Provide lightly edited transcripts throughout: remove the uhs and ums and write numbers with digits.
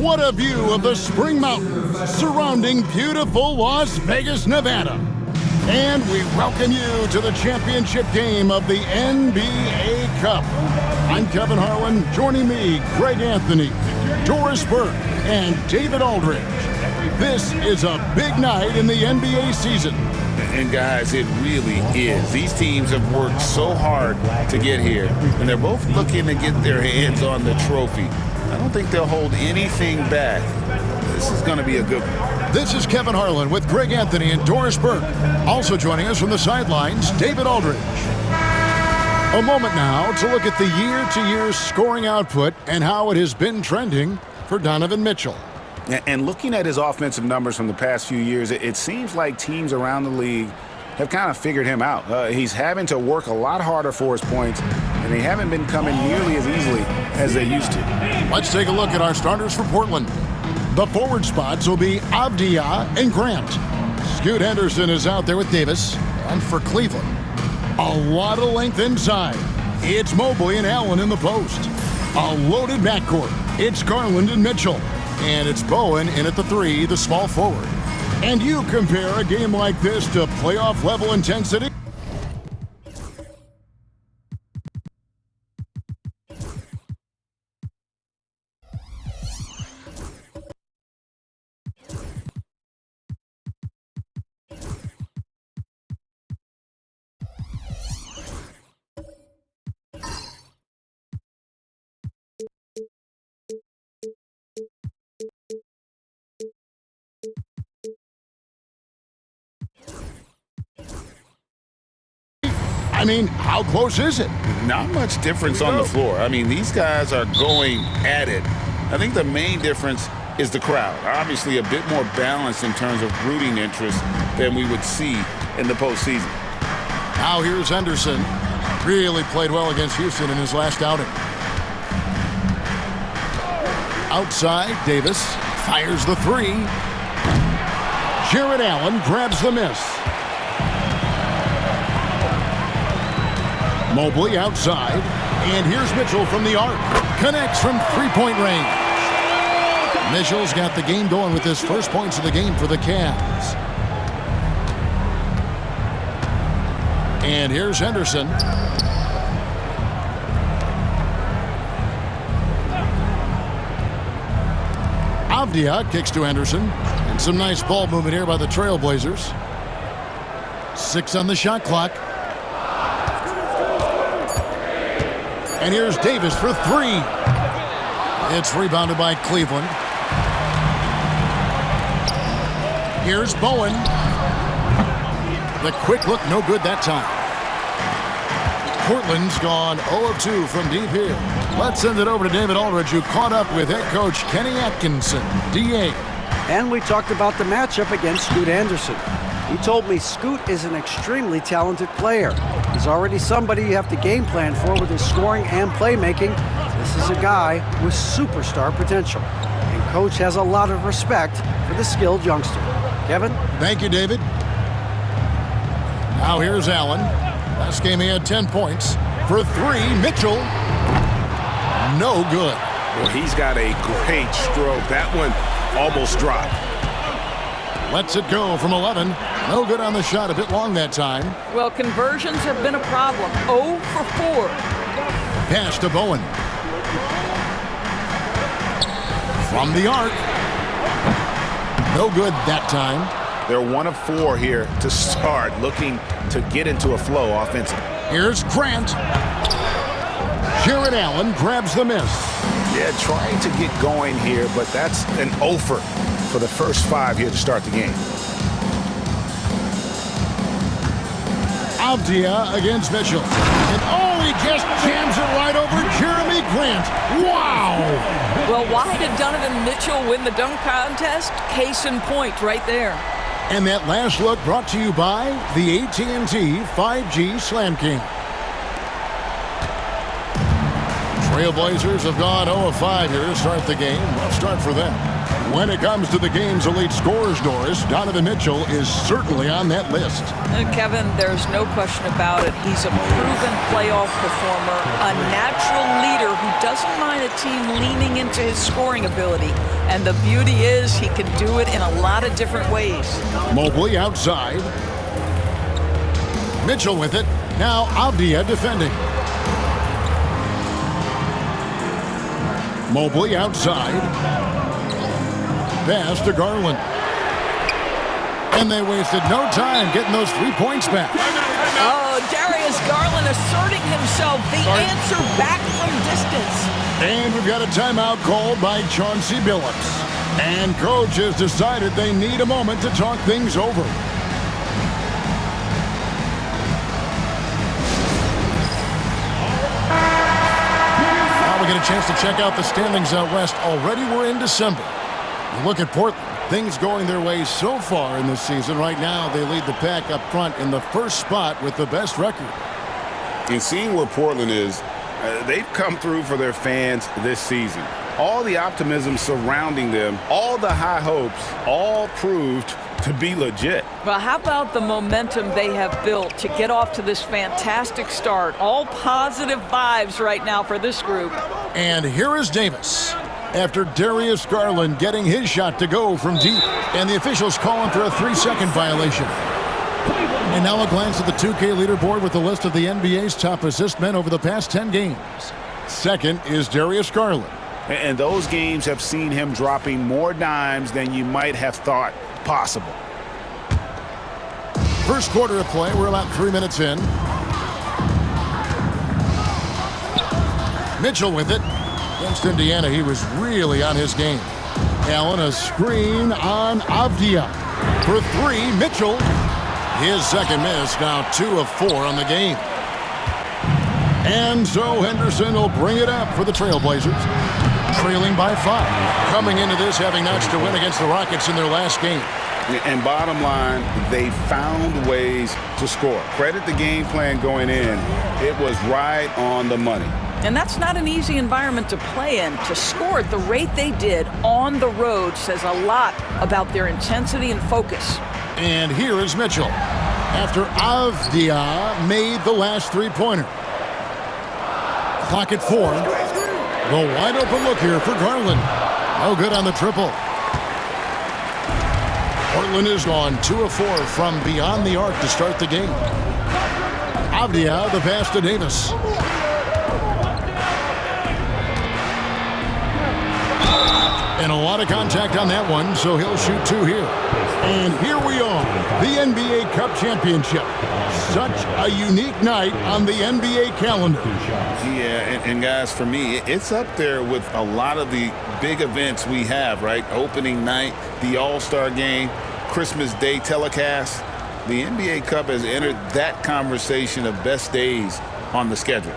What a view of the Spring Mountains surrounding beautiful Las Vegas, Nevada. And we welcome you to the championship game of the NBA Cup. I'm Kevin Harlan. Joining me, Greg Anthony, Doris Burke, and David Aldridge. This is a big night in the NBA season. And guys, it really is. These teams have worked so hard to get here, and they're both looking to get their hands on the trophy. I don't think they'll hold anything back. This is going to be a good one. This is Kevin Harlan with Greg Anthony and Doris Burke. Also joining us from the sidelines, David Aldridge. A moment now to look at the year-to-year scoring output and how it has been trending for Donovan Mitchell. And looking at his offensive numbers from the past few years, it seems like teams around the league have kind of figured him out. He's having to work a lot harder for his points, and they haven't been coming nearly as easily as they used to. Let's take a look at our starters for Portland. The forward spots will be Avdia and Grant. Scoot Henderson is out there with Davis. And for Cleveland, a lot of length inside. It's Mobley and Allen in the post. A loaded backcourt. It's Garland and Mitchell. And it's Bowen in at the 3, the small forward. And you compare a game like this to playoff-level intensity? I mean, how close is it? Not much difference on the floor. I mean, these guys are going at it. I think the main difference is the crowd. Obviously, a bit more balanced in terms of rooting interest than we would see in the postseason. Now here's Henderson. Really played well against Houston in his last outing. Outside, Davis fires the 3. Jared Allen grabs the miss. Mobley outside, and here's Mitchell from the arc. Connects from three-point range. Mitchell's got the game going with his first points of the game for the Cavs. And here's Henderson. Avdia kicks to Henderson. And some nice ball movement here by the TrailBlazers. 6 on the shot clock. And here's Davis for 3. It's rebounded by Cleveland. Here's Bowen. The quick look, no good that time. Portland's gone 0 of 2 from deep here. Let's send it over to David Aldridge, who caught up with head coach Kenny Atkinson, DA. And we talked about the matchup against Scoot Anderson. He told me Scoot is an extremely talented player. He's already somebody you have to game plan for with his scoring and playmaking. This is a guy with superstar potential. And Coach has a lot of respect for the skilled youngster. Kevin? Thank you, David. Now here's Allen. Last game he had 10 points. For 3, Mitchell. No good. Well, he's got a great stroke. That one almost dropped. Lets it go from 11. No good on the shot, a bit long that time. Well, conversions have been a problem. 0 for 4. Pass to Bowen. From the arc. No good that time. They're 1 of 4 here to start, looking to get into a flow offensively. Here's Grant. Jared Allen grabs the miss. Yeah, trying to get going here, but that's an offer for the first 5 here to start the game. Avdia against Mitchell. And he just jams it right over Jeremy Grant. Wow! Well, why did Donovan Mitchell win the dunk contest? Case in point right there. And that last look brought to you by the AT&T 5G Slam King. TrailBlazers have gone 0 of 5 here to start the game. Rough start for them. When it comes to the game's elite scorers, Doris, Donovan Mitchell is certainly on that list. Kevin, there's no question about it. He's a proven playoff performer, a natural leader who doesn't mind a team leaning into his scoring ability. And the beauty is he can do it in a lot of different ways. Mobley outside. Mitchell with it. Now Avdia defending. Mobley outside. Pass to Garland. And they wasted no time getting those 3 points back. Oh, Darius Garland asserting himself, the answer back from distance. And we've got a timeout called by Chauncey Billups. And coach has decided they need a moment to talk things over. Now we get a chance to check out the standings out west. Already we're in December. You look at Portland. Things going their way so far in this season. Right now, they lead the pack up front in the first spot with the best record. And seeing where Portland is, they've come through for their fans this season. All the optimism surrounding them, all the high hopes, all proved to be legit. Well, how about the momentum they have built to get off to this fantastic start? All positive vibes right now for this group. And here is Davis. After Darius Garland getting his shot to go from deep. And the officials calling for a 3-second violation. And now a glance at the 2K leaderboard with the list of the NBA's top assist men over the past 10 games. Second is Darius Garland. And those games have seen him dropping more dimes than you might have thought possible. First quarter of play, we're about 3 minutes in. Mitchell with it. Against Indiana, he was really on his game. Allen, a screen on Avdia. For 3, Mitchell. His second miss, now 2 of 4 on the game. And so Henderson will bring it up for the TrailBlazers. Trailing by 5. Coming into this having notched a win against the Rockets in their last game. And bottom line, they found ways to score. Credit the game plan going in. It was right on the money. And that's not an easy environment to play in. To score at the rate they did on the road says a lot about their intensity and focus. And here is Mitchell. After Avdia made the last 3-pointer. Clock at 4. The wide open look here for Garland. No good on the triple. Portland is gone 2 of 4 from beyond the arc to start the game. Avdia, the pass to Davis. And a lot of contact on that one, so he'll shoot 2 here. And here we are, the NBA Cup Championship. Such a unique night on the NBA calendar. Yeah, and guys, for me, it's up there with a lot of the big events we have, right? Opening night, the All-Star Game, Christmas Day telecast. The NBA Cup has entered that conversation of best days on the schedule.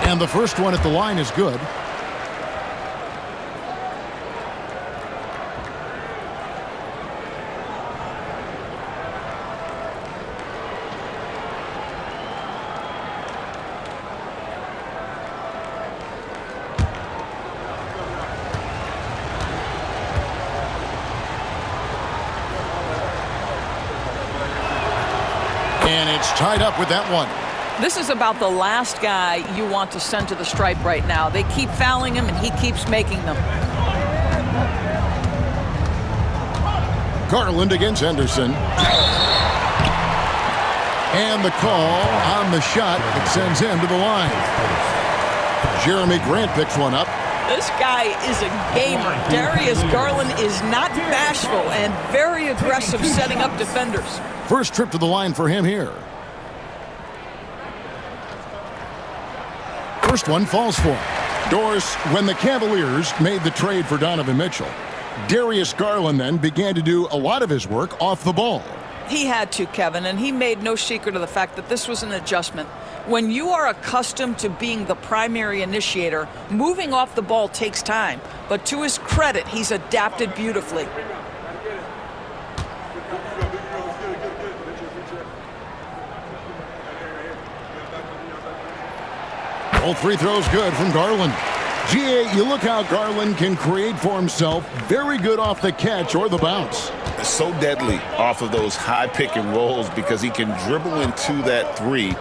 And the first one at the line is good. And it's tied up with that one. This is about the last guy you want to send to the stripe right now. They keep fouling him, and he keeps making them. Garland against Henderson. And the call on the shot that sends him to the line. Jeremy Grant picks one up. This guy is a gamer. Darius Garland is not bashful and very aggressive setting up defenders. First trip to the line for him here. First one falls for him. Doris, when the Cavaliers made the trade for Donovan Mitchell, Darius Garland then began to do a lot of his work off the ball. He had to, Kevin, and he made no secret of the fact that this was an adjustment. When you are accustomed to being the primary initiator, moving off the ball takes time. But to his credit, he's adapted beautifully. Both free throws good from Garland. GA, you look how Garland can create for himself. Very good off the catch or the bounce. So deadly off of those high pick and rolls because he can dribble into that three.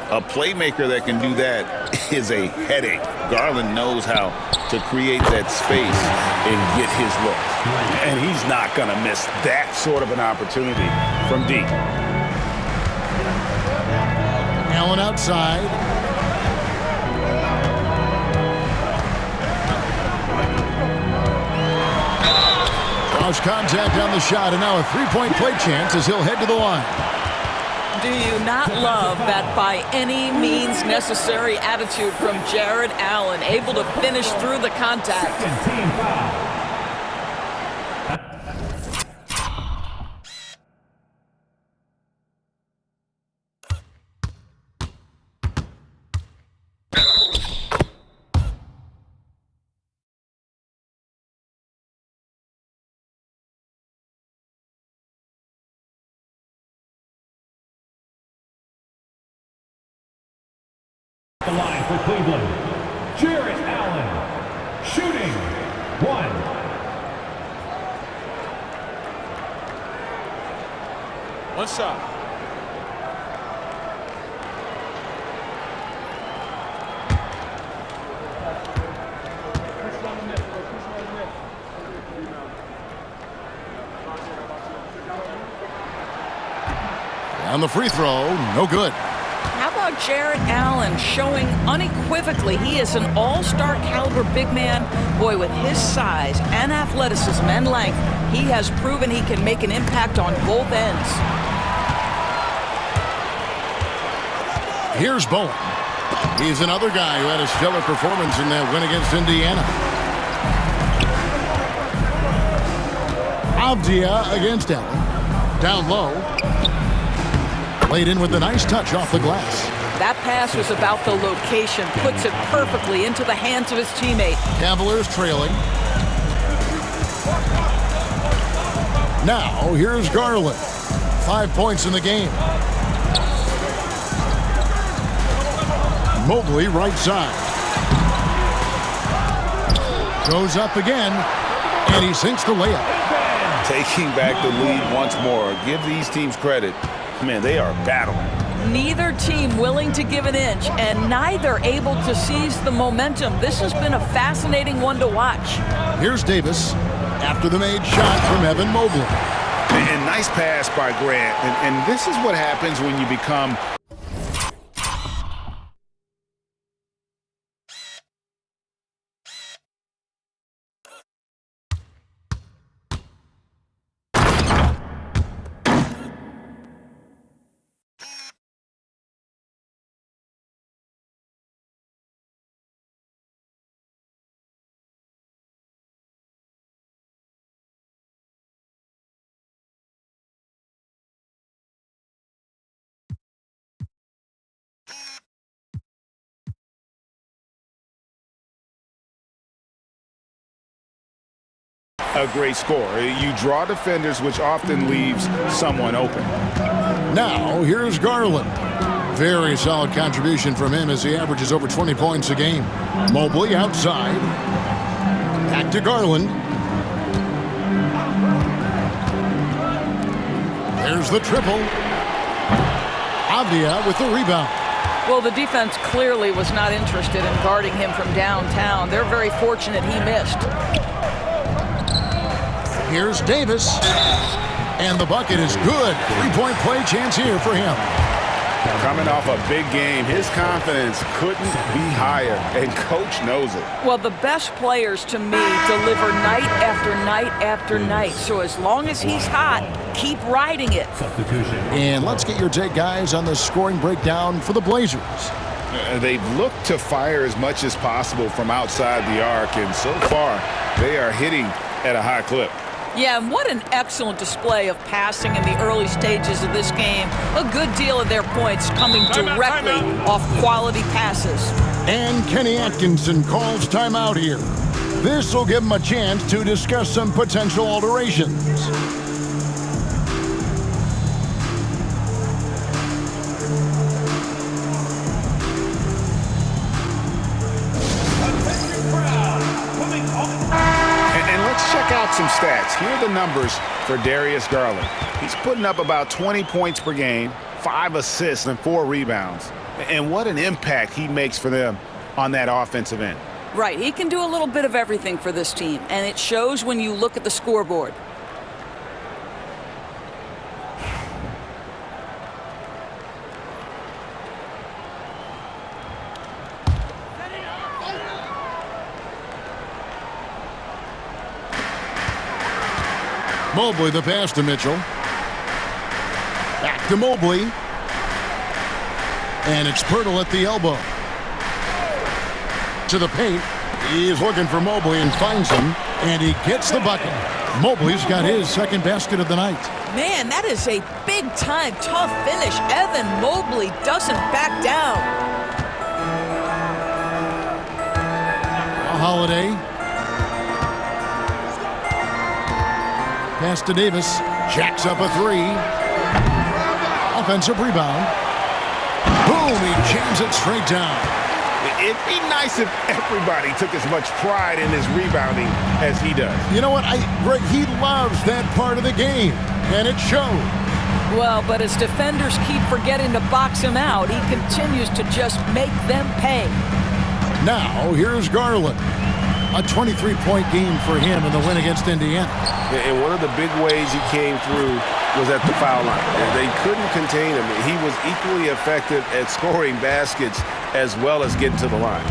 A playmaker that can do that is a headache. Garland knows how to create that space and get his look. And he's not going to miss that sort of an opportunity from deep. Allen outside. Cross contact on the shot, and now a three-point play chance as he'll head to the line. Do you not love that by any means necessary attitude from Jared Allen, able to finish through the contact? The line for Cleveland, Jared Allen, shooting, 1. One shot. On the free throw, no good. How about Jared Allen showing unequivocally he is an all-star caliber big man? Boy, with his size and athleticism and length, he has proven he can make an impact on both ends. Here's Bowen. He's another guy who had a stellar performance in that win against Indiana. Avdia against Allen. Down low. Laid in with a nice touch off the glass. That pass was about the location. Puts it perfectly into the hands of his teammate. Cavaliers trailing. Now, here's Garland. 5 points in the game. Mobley right side. Goes up again, and he sinks the layup. Taking back the lead once more. Give these teams credit. Man, they are battling. Neither team willing to give an inch, and neither able to seize the momentum. This has been a fascinating one to watch. Here's Davis after the made shot from Evan Mobley. And nice pass by Grant. And this is what happens when you become a great score. You draw defenders, which often leaves someone open. Now, here's Garland. Very solid contribution from him as he averages over 20 points a game. Mobley outside. Back to Garland. There's the triple. Avdia with the rebound. Well, the defense clearly was not interested in guarding him from downtown. They're very fortunate he missed. Here's Davis. And the bucket is good. 3-point play chance here for him. Coming off a big game, his confidence couldn't be higher, and coach knows it. Well, the best players to me deliver night after night after night. So as long as he's hot, keep riding it. And let's get your take, guys, on the scoring breakdown for the Blazers. They've looked to fire as much as possible from outside the arc, and so far they are hitting at a high clip. Yeah, and what an excellent display of passing in the early stages of this game. A good deal of their points coming directly off quality passes. And Kenny Atkinson calls timeout here. This will give him a chance to discuss some potential alterations. stats. Here are the numbers for Darius Garland. He's putting up about 20 points per game, 5 assists, and 4 rebounds. And what an impact he makes for them on that offensive end. Right, he can do a little bit of everything for this team, and it shows when you look at the scoreboard. Mobley, the pass to Mitchell. Back to Mobley. And it's Pirtle at the elbow. To the paint. He's looking for Mobley and finds him. And he gets the bucket. Mobley's got his second basket of the night. Man, that is a big-time, tough finish. Evan Mobley doesn't back down. Holiday. Pass to Davis. Jacks up a 3. Offensive rebound. Boom! He jams it straight down. It'd be nice if everybody took as much pride in his rebounding as he does. You know what? Greg, he loves that part of the game, and it showed. Well, but as defenders keep forgetting to box him out, he continues to just make them pay. Now, here's Garland. A 23-point game for him in the win against Indiana. And one of the big ways he came through was at the foul line. They couldn't contain him. He was equally effective at scoring baskets as well as getting to the line.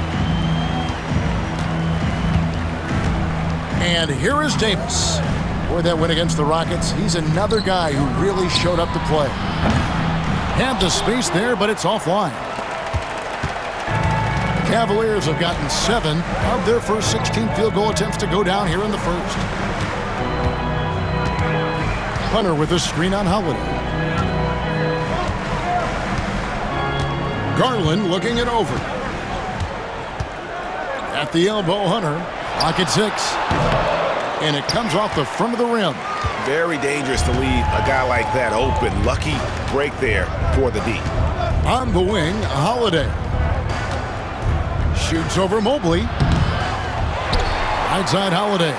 And here is Davis. Boy, that win against the Rockets, he's another guy who really showed up to play. Had the space there, but it's offline. Cavaliers have gotten 7 of their first 16 field goal attempts to go down here in the first. Hunter with a screen on Holiday. Garland looking it over. At the elbow, Hunter. Clock at 6. And it comes off the front of the rim. Very dangerous to leave a guy like that open. Lucky break there for the D. On the wing, Holiday. Shoots over Mobley. Right side, Holiday.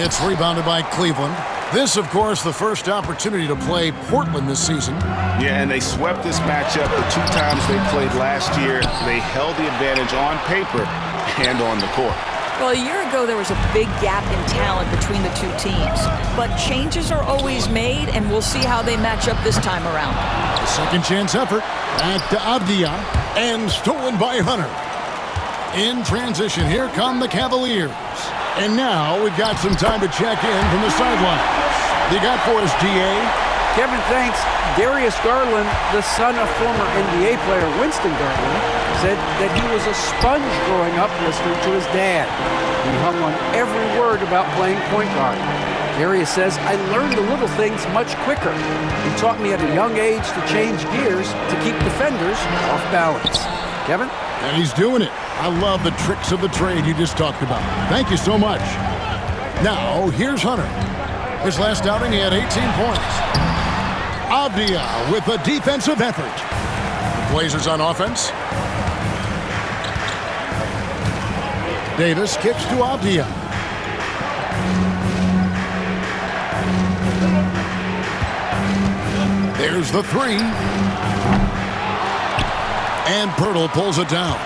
It's rebounded by Cleveland. This, of course, the first opportunity to play Portland this season. Yeah, and they swept this matchup the 2 times they played last year. They held the advantage on paper and on the court. Well, a year ago, there was a big gap in talent between the 2 teams. But changes are always made, and we'll see how they match up this time around. A second chance effort at Avdia, and stolen by Hunter. In transition, here come the Cavaliers. And now we've got some time to check in from the sidelines. You got for us, DA? Kevin, thanks. Darius Garland, the son of former NBA player Winston Garland, said that he was a sponge growing up listening to his dad. He hung on every word about playing point guard. Darius says, I learned the little things much quicker. He taught me at a young age to change gears to keep defenders off balance. Kevin? And he's doing it. I love the tricks of the trade you just talked about. Thank you so much. Now, here's Hunter. His last outing, he had 18 points. Avdia with a defensive effort. The Blazers on offense. Davis kicks to Avdia. There's the 3. And Pirtle pulls it down.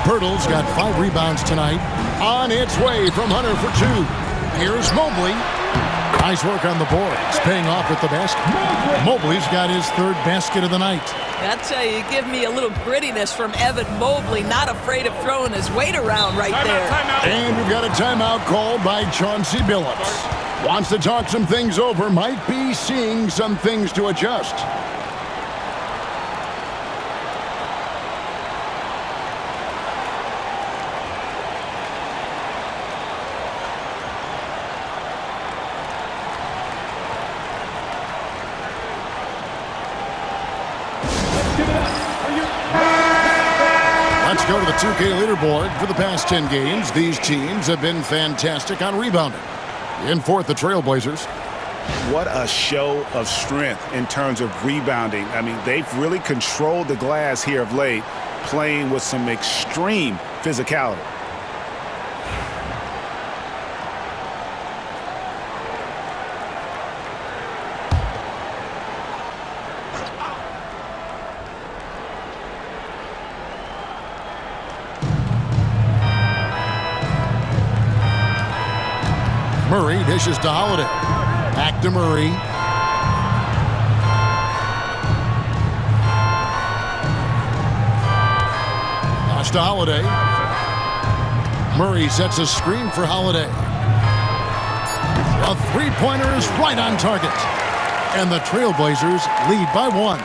Pirtle's got 5 rebounds tonight. On its way from Hunter for 2. Here's Mobley. Nice work on the board. It's paying off at the basket. Mobley's got his 3rd basket of the night. I tell you, you give me a little grittiness from Evan Mobley, not afraid of throwing his weight around right there. And we've got a timeout called by Chauncey Billups. Wants to talk some things over, might be seeing some things to adjust. Let's go to the 2K leaderboard. For the past 10 games, these teams have been fantastic on rebounding. In 4th, the TrailBlazers. What a show of strength in terms of rebounding. I mean, they've really controlled the glass here of late, playing with some extreme physicality. Murray dishes to Holiday. Back to Murray. Pass to Holiday. Murray sets a screen for Holiday. A three-pointer is right on target. And the TrailBlazers lead by 1.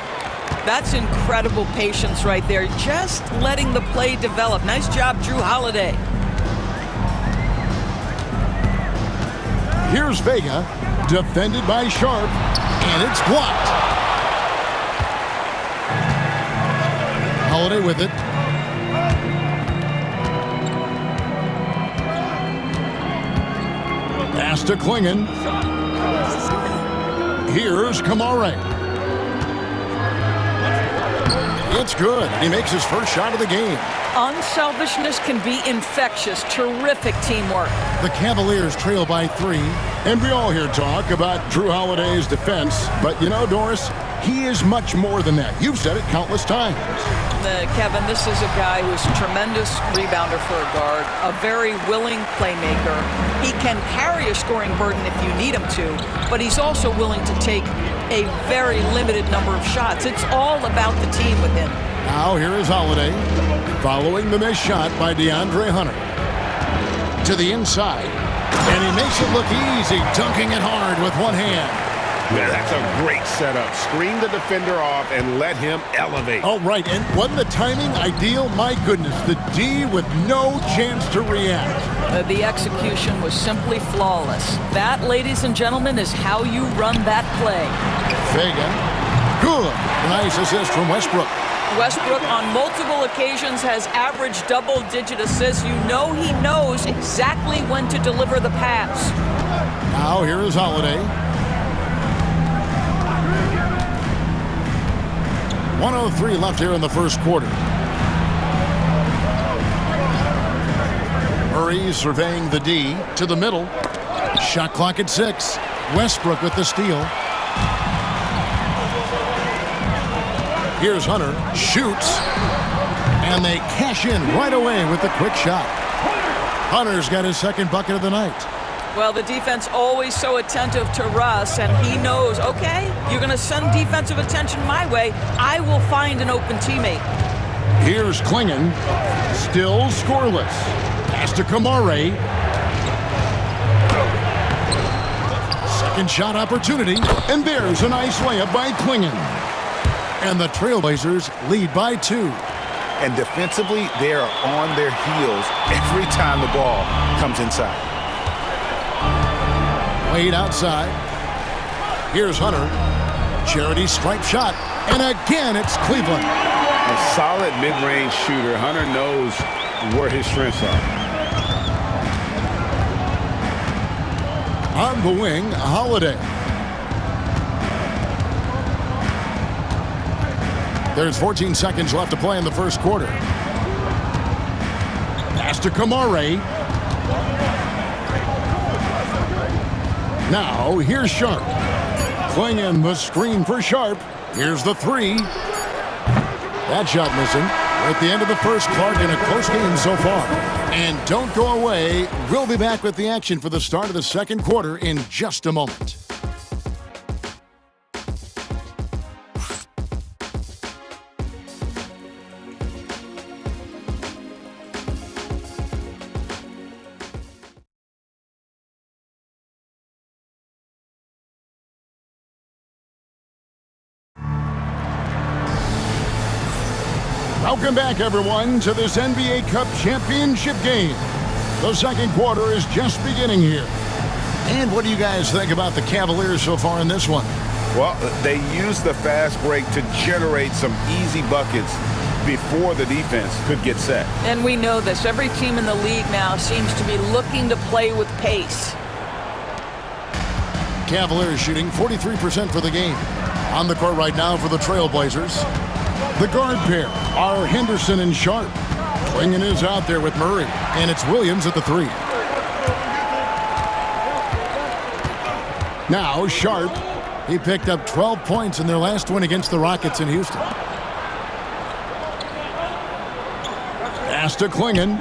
That's incredible patience right there. Just letting the play develop. Nice job, Drew Holiday. Here's Vega, defended by Sharp, and it's blocked. Holiday with it. Pass to Klingon. Here's Kamare. It's good. He makes his first shot of the game. Unselfishness can be infectious. Terrific teamwork. The Cavaliers trail by 3. And we all hear talk about Drew Holiday's defense. But you know, Doris, he is much more than that. You've said it countless times. Kevin, this is a guy who's a tremendous rebounder for a guard, a very willing playmaker. He can carry a scoring burden if you need him to, but he's also willing to take a very limited number of shots. It's all about the team with him. Now here is Holiday, following the missed shot by DeAndre Hunter. To the inside, and he makes it look easy, dunking it hard with one hand. Yeah, that's a great setup. Screen the defender off and let him elevate. Oh, right, and wasn't the timing ideal? My goodness, the D with no chance to react. The execution was simply flawless. That, ladies and gentlemen, is how you run that play. Vega, good. Nice assist from Westbrook. Westbrook on multiple occasions has averaged double-digit assists. You know he knows exactly when to deliver the pass. Now here is Holiday. 1:03 left here in the first quarter. Murray surveying the D to the middle. Shot clock at 6. Westbrook with the steal. Here's Hunter. Shoots. And they cash in right away with the quick shot. Hunter's got his second bucket of the night. Well, the defense always so attentive to Russ, and he knows, okay, you're going to send defensive attention my way. I will find an open teammate. Here's Klingon. Still scoreless. Pass to Kamare. Second shot opportunity, and there's a nice layup by Klingon. And the TrailBlazers lead by 2. And defensively, they are on their heels every time the ball comes inside. Wade outside. Here's Hunter. Charity stripe shot. And again, it's Cleveland. A solid mid-range shooter. Hunter knows where his strengths are. On the wing, Holiday. There's 14 seconds left to play in the first quarter. Pass to Kamare. Now, here's Sharp. Klingon the screen for Sharp. Here's the 3. That shot missing. We're at the end of the first, Clark, in a close game so far. And don't go away. We'll be back with the action for the start of the second quarter in just a moment. Welcome back, everyone, to this NBA Cup championship game. The second quarter is just beginning here. And what do you guys think about the Cavaliers so far in this one? Well, they used the fast break to generate some easy buckets before the defense could get set. And we know this. Every team in the league now seems to be looking to play with pace. Cavaliers shooting 43% for the game. On the court right now for the TrailBlazers. The guard pair are Henderson and Sharp. Klingon is out there with Murray, and it's Williams at the 3. Now Sharp. He picked up 12 points in their last win against the Rockets in Houston. Pass to Klingon.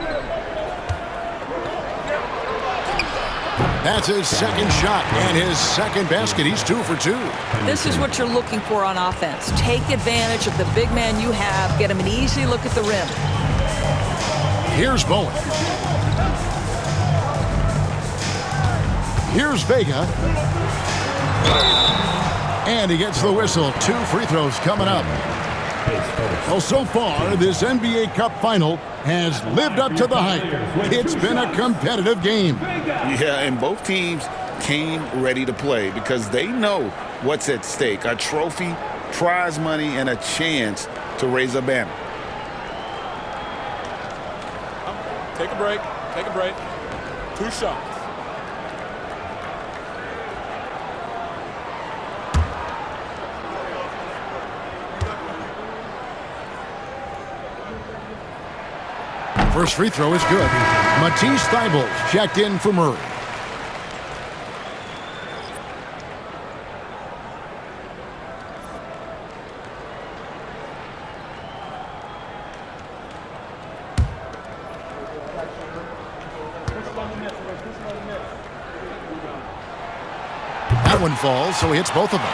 That's his second shot and his second basket. He's 2 for 2. This is what you're looking for on offense. Take advantage of the big man you have. Get him an easy look at the rim. Here's Bowen. Here's Vega. And he gets the whistle. 2 free throws coming up. Well, so far, this NBA Cup final has lived up to the hype. It's been a competitive game. Yeah, and both teams came ready to play because they know what's at stake. A trophy, prize money, and a chance to raise a banner. Take a break. Take a break. 2 shots. First free throw is good. Matisse Thybulle checked in for Murray. That one falls, so he hits both of them.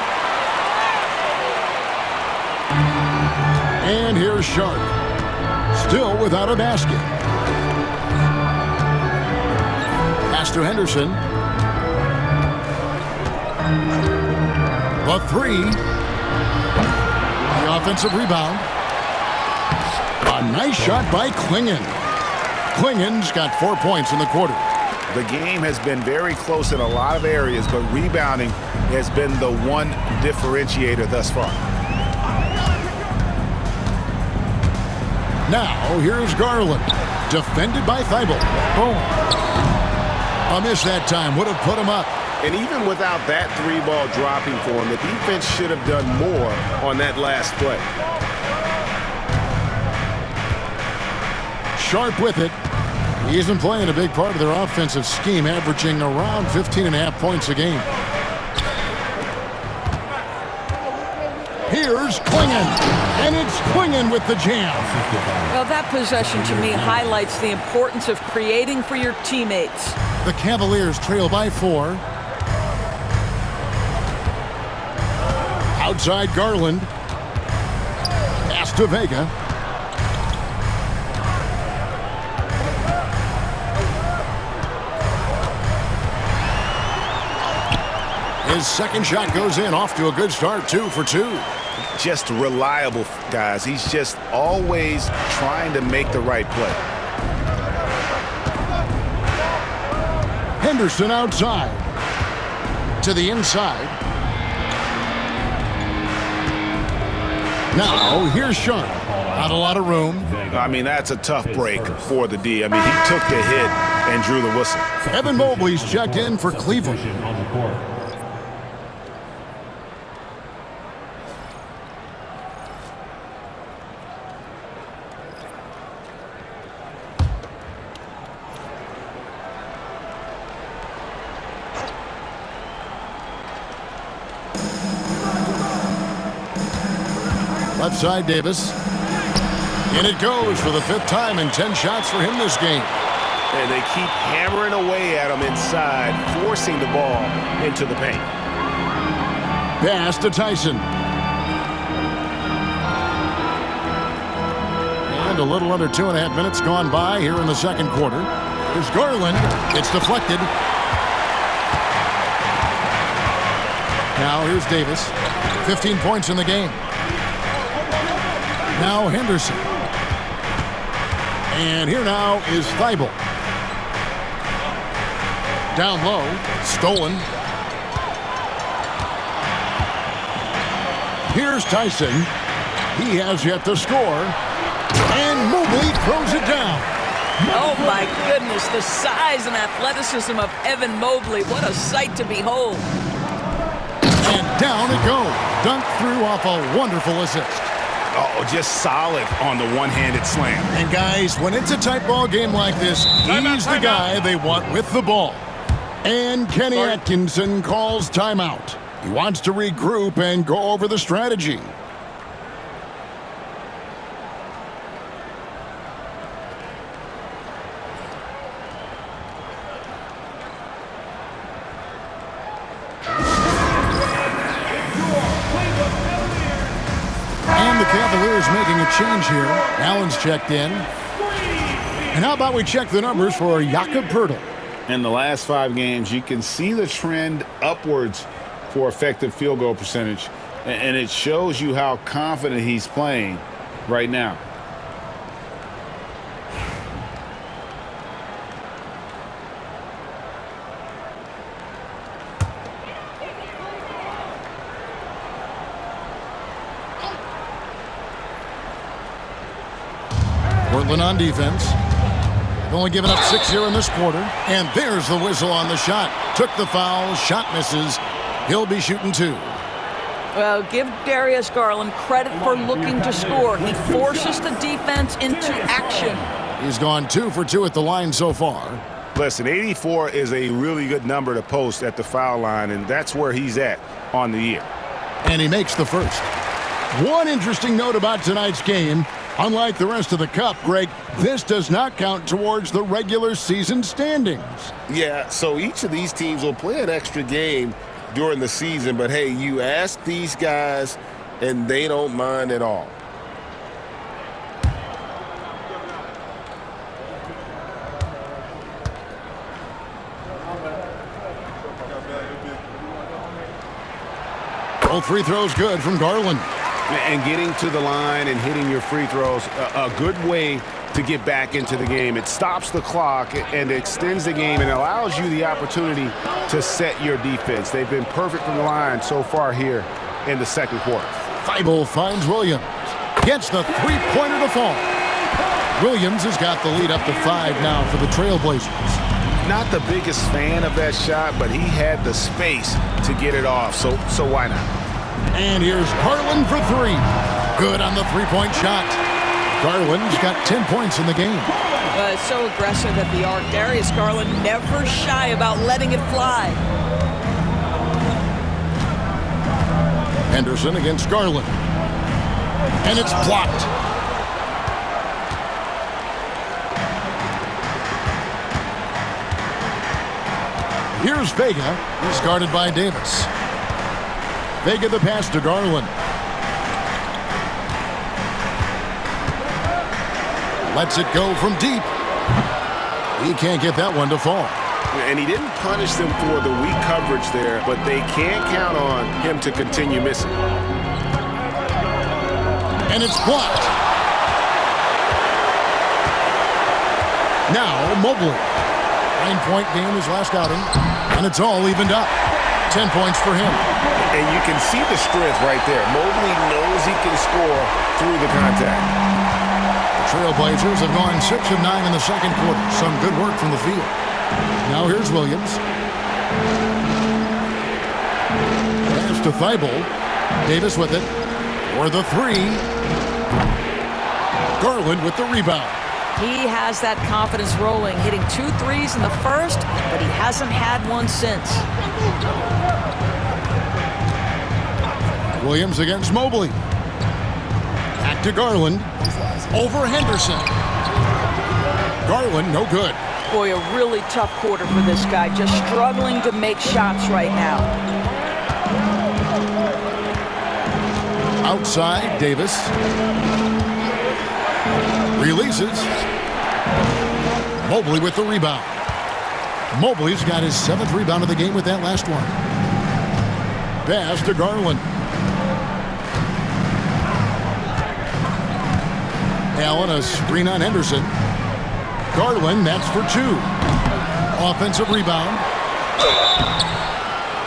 And here's Sharp. Still without a basket. Pass to Henderson. The 3. The offensive rebound. A nice shot by Klingon. Klingon's got 4 points in the quarter. The game has been very close in a lot of areas, but rebounding has been the one differentiator thus far. Now, here's Garland. Defended by Thybulle. Boom. A miss that time would have put him up. And even without that 3-ball dropping for him, the defense should have done more on that last play. Sharp with it. He isn't playing a big part of their offensive scheme, averaging around 15.5 points a game. Here's Klingon, and it's Klingon with the jam. Well, that possession to me highlights the importance of creating for your teammates. The Cavaliers trail by 4. Outside Garland. Pass to Vega. His second shot goes in, off to a good start, 2 for 2. Just reliable, guys. He's just always trying to make the right play. Henderson outside. To the inside. Now, here's Sharp. Not a lot of room. I mean, that's a tough break for the D. I mean, he took the hit and drew the whistle. Evan Mobley's checked in for Cleveland. Left side, Davis. In it goes for the 5th time and 10 shots for him this game. And they keep hammering away at him inside, forcing the ball into the paint. Pass to Tyson. And a little under 2.5 minutes gone by here in the second quarter. Here's Garland. It's deflected. Now here's Davis. 15 points in the game. Now Henderson. And here now is Thybulle. Down low. Stolen. Here's Tyson. He has yet to score. And Mobley throws it down. Oh, my goodness. The size and athleticism of Evan Mobley. What a sight to behold. And down it goes. Dunked through off a wonderful assist. Oh, just solid on the one-handed slam. And guys, when it's a tight ball game like this, he's the guy they want with the ball. And Kenny Atkinson calls timeout. He wants to regroup and go over the strategy. Cavaliers making a change here. Allen's checked in. And how about we check the numbers for Jakob Poeltl? In the last 5 games, you can see the trend upwards for effective field goal percentage. And it shows you how confident he's playing right now. Portland on defense. They've only given up 6 here in this quarter. And there's the whistle on the shot. Took the foul. Shot misses. He'll be shooting 2. Well, give Darius Garland credit for looking to score. He forces the defense into action. He's gone 2 for 2 at the line so far. Listen, 84 is a really good number to post at the foul line, and that's where he's at on the year. And he makes the first. One interesting note about tonight's game. Unlike the rest of the Cup, Greg, this does not count towards the regular season standings. Yeah, so each of these teams will play an extra game during the season, but hey, you ask these guys, and they don't mind at all. Both free throws good from Garland. And getting to the line and hitting your free throws, a good way to get back into the game. It stops the clock and extends the game and allows you the opportunity to set your defense. They've been perfect from the line so far here in the second quarter. Thibault finds Williams. Gets the three-pointer to fall. Williams has got the lead up to 5 now for the TrailBlazers. Not the biggest fan of that shot, but he had the space to get it off, so why not? And here's Garland for 3. Good on the three-point shot. Garland's got 10 points in the game. It's so aggressive at the arc. Darius Garland never shy about letting it fly. Henderson against Garland. And it's blocked. Here's Vega. He's guarded by Davis. Vega the pass to Garland. Lets it go from deep. He can't get that one to fall. And he didn't punish them for the weak coverage there, but they can't count on him to continue missing. And it's blocked. Now Mobley. 9-point game his last outing. And it's all evened up. 10 points for him. And you can see the strength right there. Mobley knows he can score through the contact. Trailblazers have gone 6 of 9 in the second quarter. Some good work from the field. Now here's Williams. Pass to Thibault. Davis with it. For the 3. Garland with the rebound. He has that confidence rolling, hitting 2 threes in the first, but he hasn't had one since. Williams against Mobley. Back to Garland. Over Henderson. Garland, no good. Boy, a really tough quarter for this guy. Just struggling to make shots right now. Outside, Davis. Releases. Mobley with the rebound. Mobley's got his 7th rebound of the game with that last one. Pass to Garland. Allen, a screen on Henderson. Garland, that's for 2. Offensive rebound.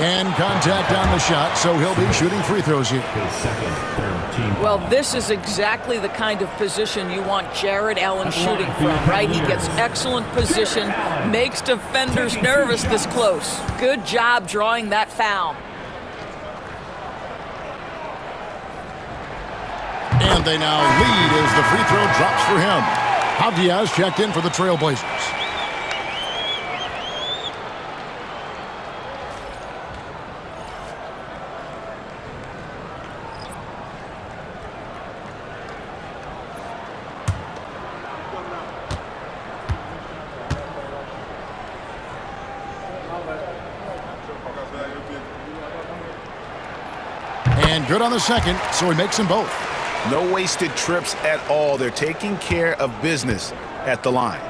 And contact on the shot, so he'll be shooting free throws here. Well, this is exactly the kind of position you want Jared Allen shooting from, right? He gets excellent position, makes defenders nervous this close. Good job drawing that foul. And they now lead as the free throw drops for him. Avdia's checked in for the TrailBlazers. And good on the second, so he makes them both. No wasted trips at all. They're taking care of business at the line.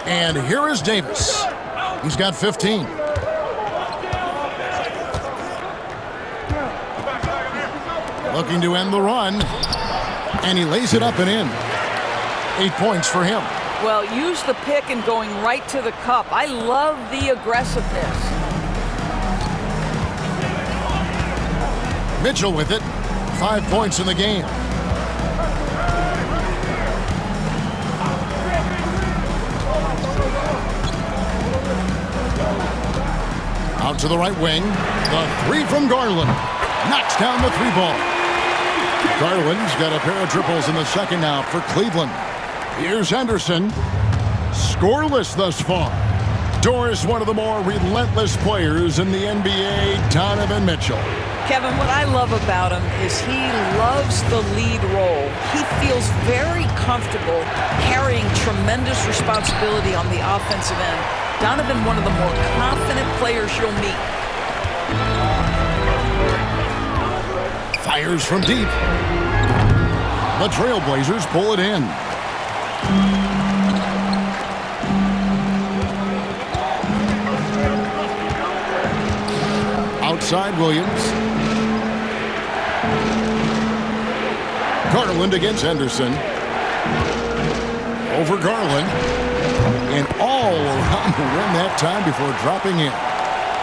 And here is Davis. He's got 15. Looking to end the run. And he lays it up and in. 8 points for him. Well, use the pick and going right to the cup. I love the aggressiveness. Mitchell with it. 5 points in the game. Out to the right wing. The three from Garland. Knocks down the three ball. Garland's got a pair of triples in the second now for Cleveland. Here's Henderson. Scoreless thus far. Doris, one of the more relentless players in the NBA, Donovan Mitchell. Kevin, what I love about him is he loves the lead role. He feels very comfortable carrying tremendous responsibility on the offensive end. Donovan, one of the more confident players you'll meet. Fires from deep. The TrailBlazers pull it in. Outside Williams. Garland against Henderson. Over Garland. And all around the rim that time before dropping in.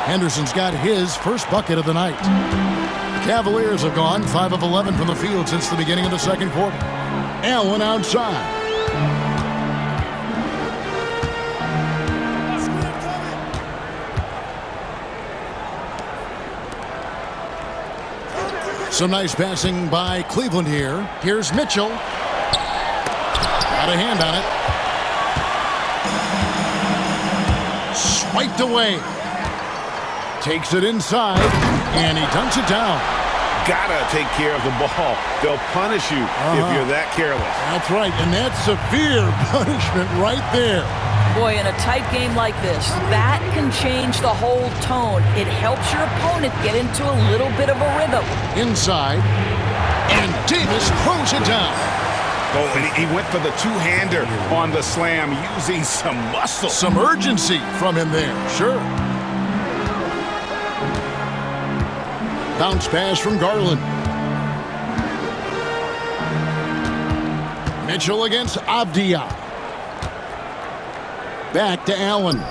Henderson's got his first bucket of the night. The Cavaliers have gone 5 of 11 from the field since the beginning of the second quarter. Allen outside. Some nice passing by Cleveland here. Here's Mitchell. Got a hand on it. Swiped away. Takes it inside, and he dunks it down. Gotta take care of the ball. They'll punish you if you're that careless. That's right, and that's severe punishment right there. Boy, in a tight game like this, that can change the whole tone. It helps your opponent get into a little bit of a rhythm. Inside, and Davis throws it down. Oh, and he went for the two-hander on the slam, using some muscle. Some urgency from him there, sure. Bounce pass from Garland. Mitchell against Avdia. Back to Allen.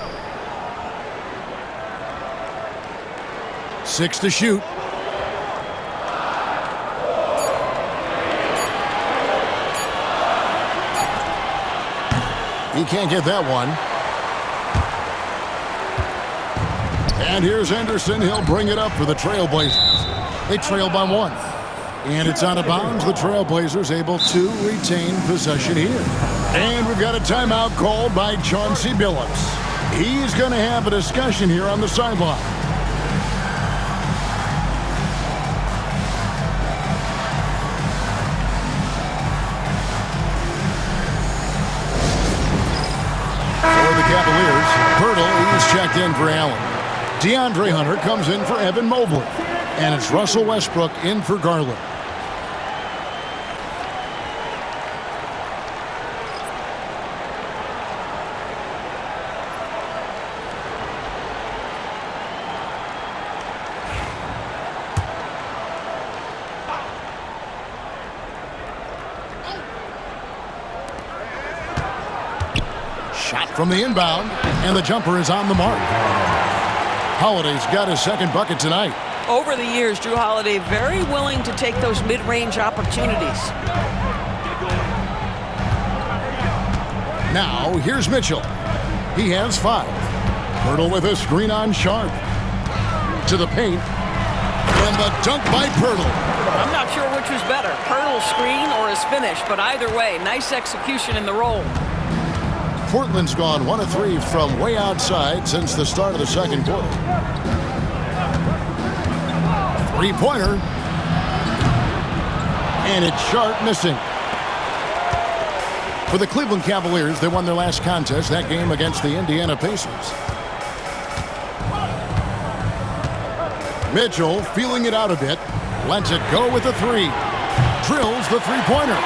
6 to shoot. He can't get that one. And here's Henderson. He'll bring it up for the TrailBlazers. They trail by 1. And it's out of bounds. The TrailBlazers able to retain possession here. And we've got a timeout called by Chauncey Billups. He's going to have a discussion here on the sideline. For the Cavaliers, Pirtle is checked in for Allen. DeAndre Hunter comes in for Evan Mobley. And it's Russell Westbrook in for Garland. Shot from the inbound, and the jumper is on the mark. Holiday's got his second bucket tonight. Over the years, Drew Holiday very willing to take those mid-range opportunities. Now, here's Mitchell. He has 5. Pirtle with a screen on Sharp. To the paint. And the dunk by Pirtle. I'm not sure which was better, Pirtle's screen or his finish, but either way, nice execution in the roll. Portland's gone 1 of 3 from way outside since the start of the second quarter. Three-pointer. And it's Sharp missing. For the Cleveland Cavaliers, they won their last contest, that game against the Indiana Pacers. Mitchell feeling it out a bit. Lets it go with a three. Drills the three-pointer.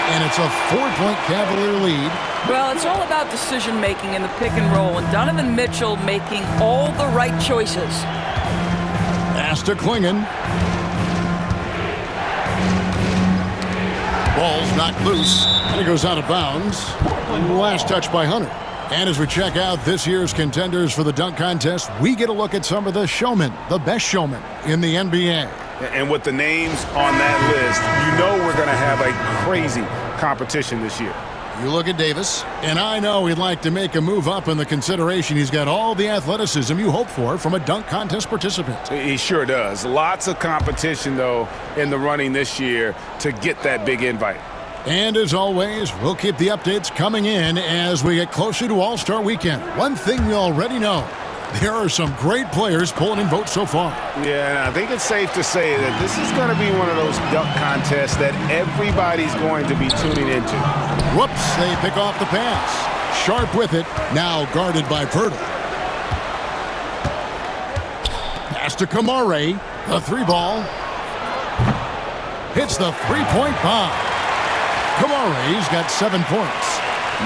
And it's a 4-point Cavalier lead. Well, it's all about decision-making in the pick and roll, and Donovan Mitchell making all the right choices. Pass to Klingon. Ball's knocked loose, and it goes out of bounds. Last touch by Hunter. And as we check out this year's contenders for the dunk contest, we get a look at some of the showmen, the best showmen in the NBA. And with the names on that list, you know we're going to have a crazy competition this year. You look at Davis, and I know he'd like to make a move up in the consideration. He's got all the athleticism you hope for from a dunk contest participant. He sure does. Lots of competition, though, in the running this year to get that big invite. And as always, we'll keep the updates coming in as we get closer to All-Star Weekend. One thing we already know, there are some great players pulling in votes so far. Yeah, and I think it's safe to say that this is going to be one of those dunk contests that everybody's going to be tuning into. Whoops, they pick off the pass. Sharp with it, now guarded by Pirtle. Pass to Kamare, the three ball. Hits the three-point bomb. Kamare's got 7 points.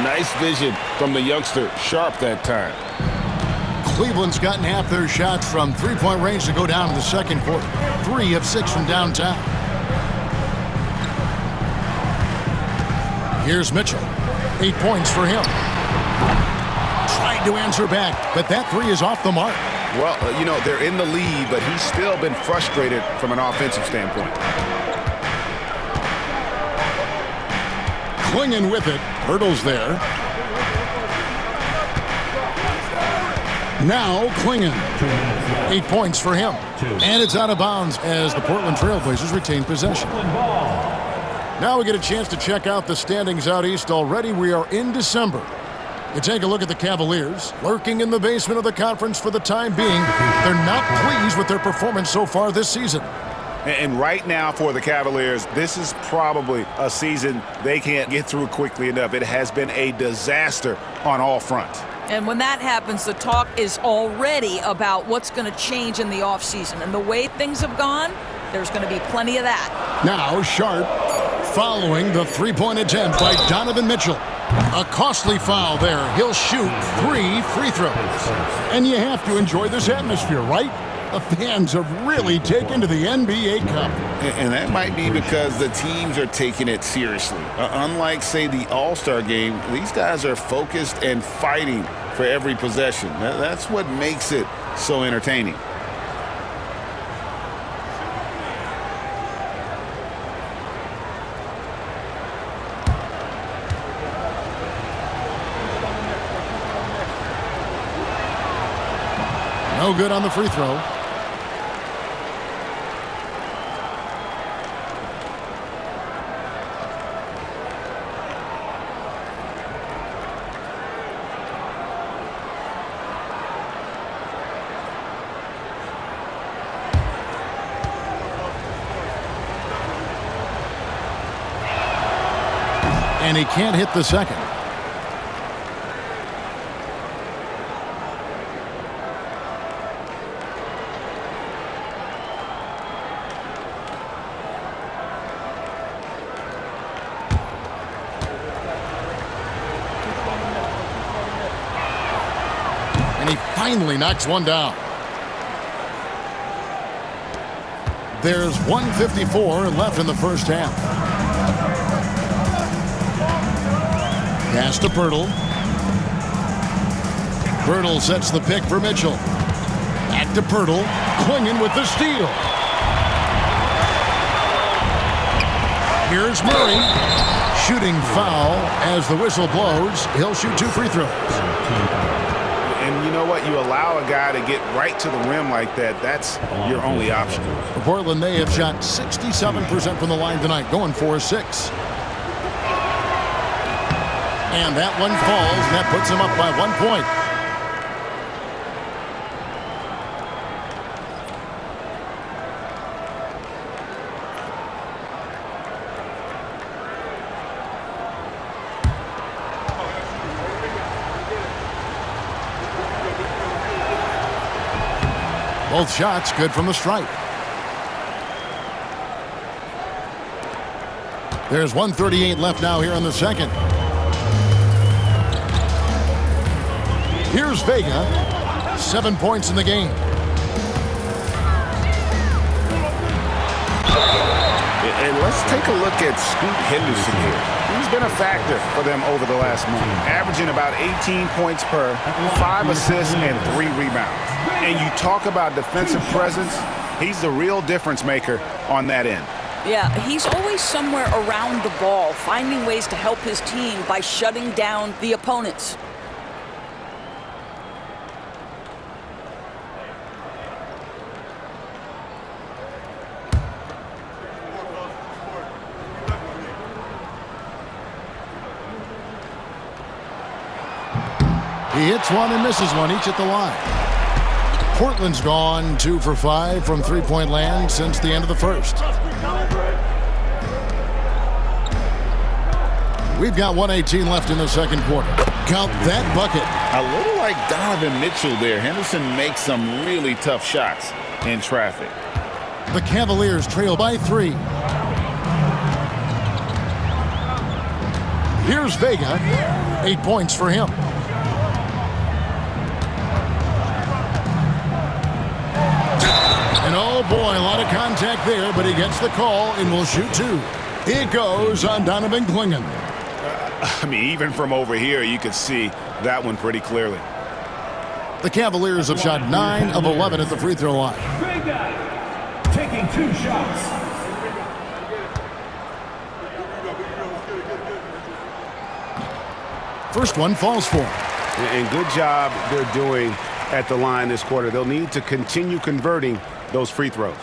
Nice vision from the youngster. Sharp that time. Cleveland's gotten half their shots from three-point range to go down in the second quarter. 3 of 6 from downtown. Here's Mitchell. 8 points for him. Tried to answer back, but that three is off the mark. Well, you know, they're in the lead, but he's still been frustrated from an offensive standpoint. Klingon with it. Pirtle's there. Now Klingon. 8 points for him. And it's out of bounds as the Portland TrailBlazers retain possession. Now we get a chance to check out the standings out east. Already we are in December. You take a look at the Cavaliers, lurking in the basement of the conference for the time being. They're not pleased with their performance so far this season. And right now for the Cavaliers, this is probably a season they can't get through quickly enough. It has been a disaster on all fronts. And when that happens, the talk is already about what's going to change in the offseason. And the way things have gone, there's going to be plenty of that. Now Sharp following the three-point attempt by Donovan Mitchell. A costly foul there. He'll shoot 3 free throws. And you have to enjoy this atmosphere, right? The fans have really taken to the NBA Cup. And that might be because the teams are taking it seriously. Unlike, say, the All-Star game, these guys are focused and fighting for every possession. That's what makes it so entertaining. No good on the free throw. And he can't hit the second. And he finally knocks one down. There's 1:54 left in the first half. Pass to Pirtle. Pirtle sets the pick for Mitchell. Back to Pirtle. Klingon with the steal. Here's Murray. Shooting foul as the whistle blows. He'll shoot 2 free throws. And you know what? You allow a guy to get right to the rim like that. That's your only option. For Portland, they have shot 67% from the line tonight, going 4-6. And that one falls, and that puts him up by 1 point. Both shots good from the stripe. There's 1:38 left now here in the second. Here's Vega. 7 points in the game. And let's take a look at Scoot Henderson here. He's been a factor for them over the last month, averaging about 18 points per, 5 assists, and 3 rebounds. And you talk about defensive presence, he's the real difference maker on that end. Yeah, he's always somewhere around the ball, finding ways to help his team by shutting down the opponents. He hits one and misses one, each at the line. Portland's gone 2 for 5 from three-point land since the end of the first. We've got 1:18 left in the second quarter. Count that bucket. A little like Donovan Mitchell there. Henderson makes some really tough shots in traffic. The Cavaliers trail by 3. Here's Vega. 8 points for him. And oh boy, a lot of contact there, but he gets the call and will shoot 2. It goes on Donovan Clingan. I mean, even from over here, you could see that one pretty clearly. The Cavaliers have shot 9 of 11 at the free throw line. Vega taking 2 shots. First one falls for him. And good job they're doing at the line this quarter. They'll need to continue converting those free throws.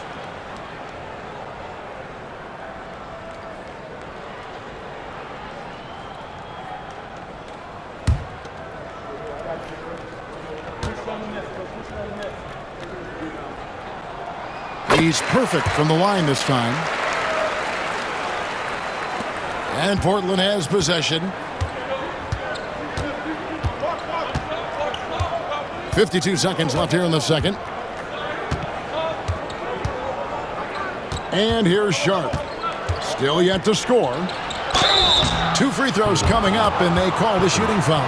He's perfect from the line this time. And Portland has possession. 52 seconds left here in the second. And here's Sharp. Still yet to score. 2 free throws coming up, and they call the shooting foul.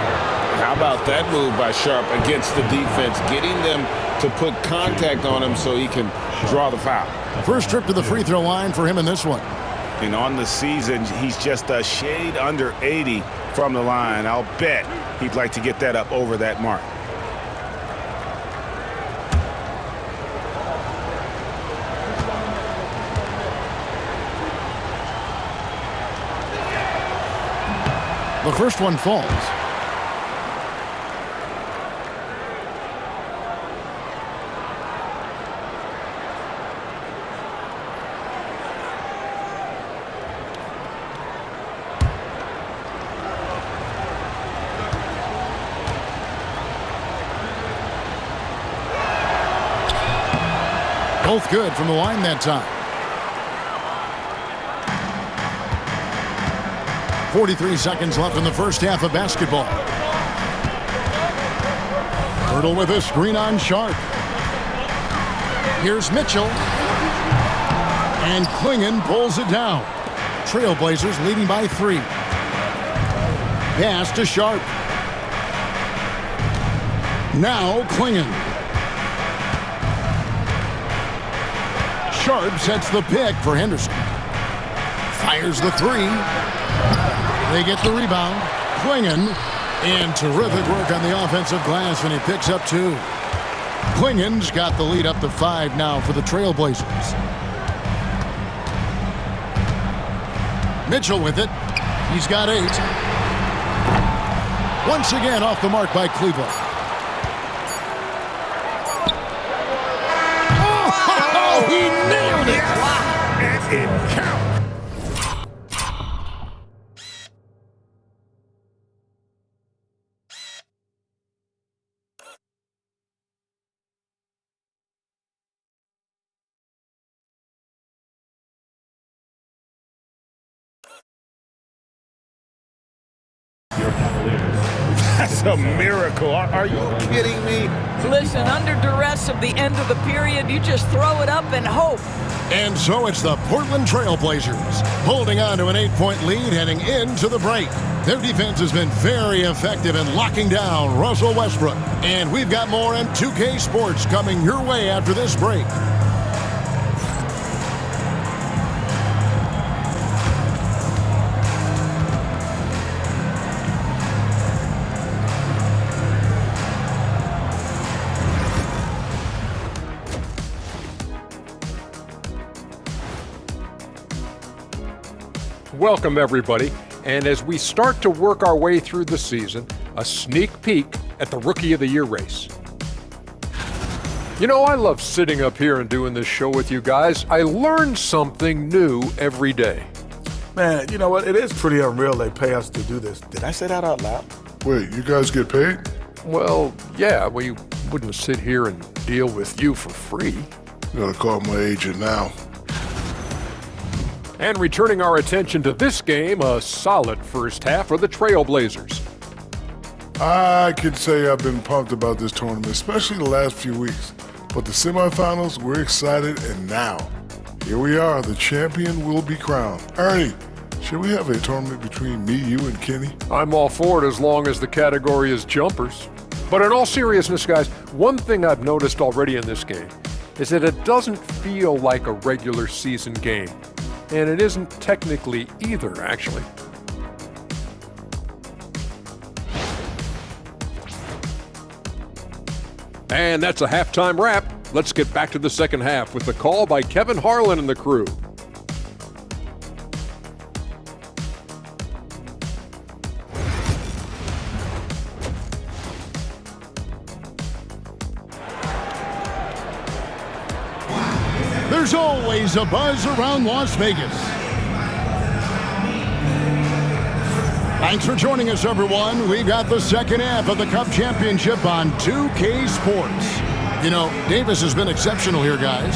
How about that move by Sharp against the defense, getting them to put contact on him so he can draw the foul. First trip to the free throw line for him in this one. And on the season, he's just a shade under 80 from the line. I'll bet he'd like to get that up over that mark. The first one falls. Both good from the line that time. 43 seconds left in the first half of basketball. Hurdle with a screen on Sharp. Here's Mitchell. And Clingan pulls it down. TrailBlazers leading by 3. Pass to Sharp. Now Clingan. Sharp sets the pick for Henderson. Fires the 3. They get the rebound. Clingan, and terrific work on the offensive glass, and he picks up 2. Clingan's got the lead up to 5 now for the TrailBlazers. Mitchell with it. He's got 8. Once again off the mark by Cleveland. Oh, he nailed it! Wow. And it counts. That's a miracle. Are you kidding me? Listen, under duress of the end of the period, you just throw it up and hope. And so it's the Portland TrailBlazers holding on to an 8-point lead heading into the break. Their defense has been very effective in locking down Russell Westbrook. And we've got more in 2K Sports coming your way after this break. Welcome, everybody. And as we start to work our way through the season, a sneak peek at the Rookie of the Year race. You know, I love sitting up here and doing this show with you guys. I learn something new every day. Man, you know what? It is pretty unreal they pay us to do this. Did I say that out loud? Wait, you guys get paid? Well, yeah, we wouldn't sit here and deal with you for free. Gotta call my agent now. And returning our attention to this game, a solid first half for the TrailBlazers. I could say I've been pumped about this tournament, especially the last few weeks. But the semifinals, we're excited, and now, here we are, the champion will be crowned. Ernie, should we have a tournament between me, you, and Kenny? I'm all for it as long as the category is jumpers. But in all seriousness, guys, one thing I've noticed already in this game is that it doesn't feel like a regular season game. And it isn't technically either, actually. And that's a halftime wrap. Let's get back to the second half with the call by Kevin Harlan and the crew. There's always a buzz around Las Vegas. Thanks for joining us, everyone. We got the second half of the Cup Championship on 2K Sports. You know, Davis has been exceptional here, guys.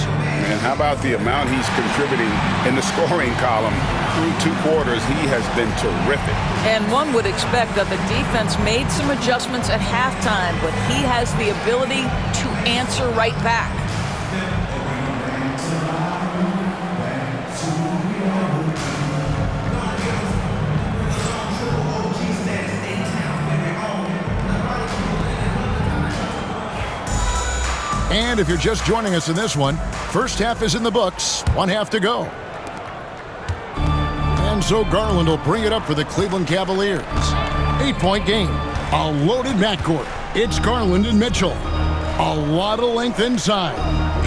And how about the amount he's contributing in the scoring column? Through 2 quarters, he has been terrific. And one would expect that the defense made some adjustments at halftime, but he has the ability to answer right back. And if you're just joining us in this one, first half is in the books, 1 half to go. And so Garland will bring it up for the Cleveland Cavaliers. 8-point game, a loaded backcourt. It's Garland and Mitchell. A lot of length inside.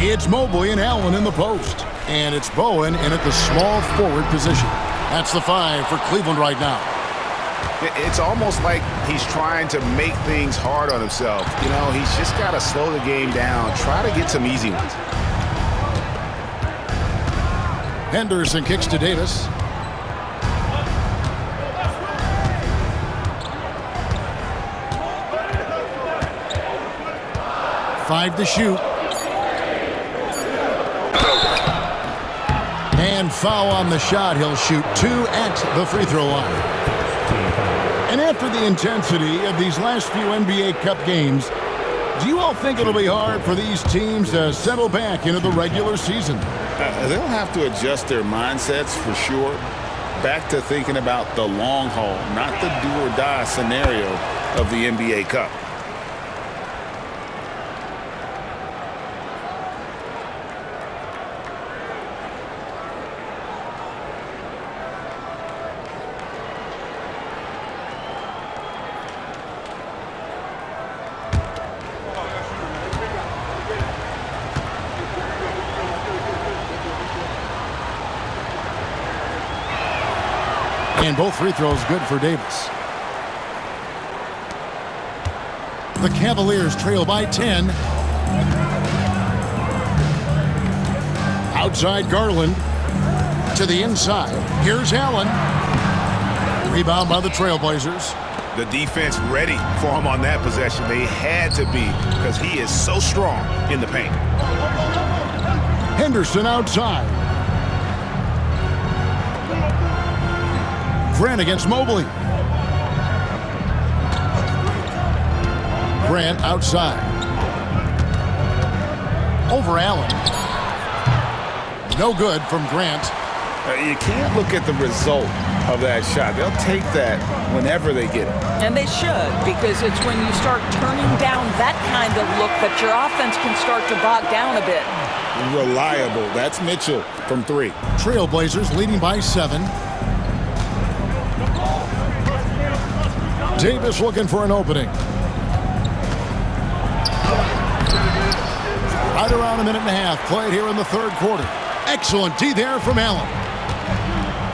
It's Mobley and Allen in the post. And it's Bowen in at the small forward position. That's the 5 for Cleveland right now. It's almost like he's trying to make things hard on himself. You know, he's just got to slow the game down, try to get some easy ones. Henderson kicks to Davis. Five to shoot. And foul on the shot. He'll shoot 2 at the free throw line. And after the intensity of these last few NBA Cup games, do you all think it'll be hard for these teams to settle back into the regular season? They'll have to adjust their mindsets for sure. Back to thinking about the long haul, not the do-or-die scenario of the NBA Cup. And both free throws good for Davis. The Cavaliers trail by 10. Outside Garland to the inside. Here's Allen. Rebound by the TrailBlazers. The defense ready for him on that possession. They had to be because he is so strong in the paint. Henderson outside. Grant against Mobley. Grant outside. Over Allen. No good from Grant. You can't look at the result of that shot. They'll take that whenever they get it. And they should, because it's when you start turning down that kind of look that your offense can start to bog down a bit. Reliable. That's Mitchell from 3. Trailblazers leading by 7. Davis looking for an opening. Right around a minute and a half played here in the third quarter. Excellent D there from Allen.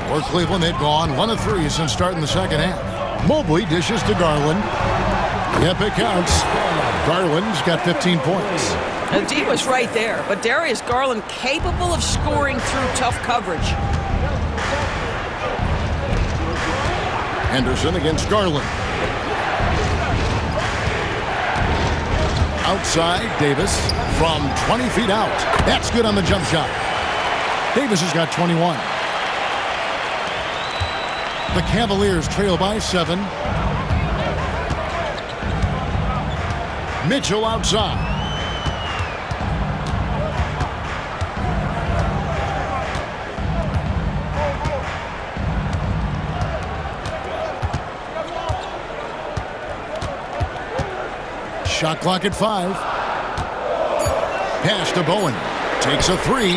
For Cleveland, they've gone 1 of 3 since starting the second half. Mobley dishes to Garland. Yep, it counts. Garland's got 15 points. The D was right there, but Darius Garland capable of scoring through tough coverage. Henderson against Garland. Outside, Davis from 20 feet out. That's good on the jump shot. Davis has got 21. The Cavaliers trail by 7. Mitchell outside. Shot clock at 5. Pass to Bowen. Takes a 3.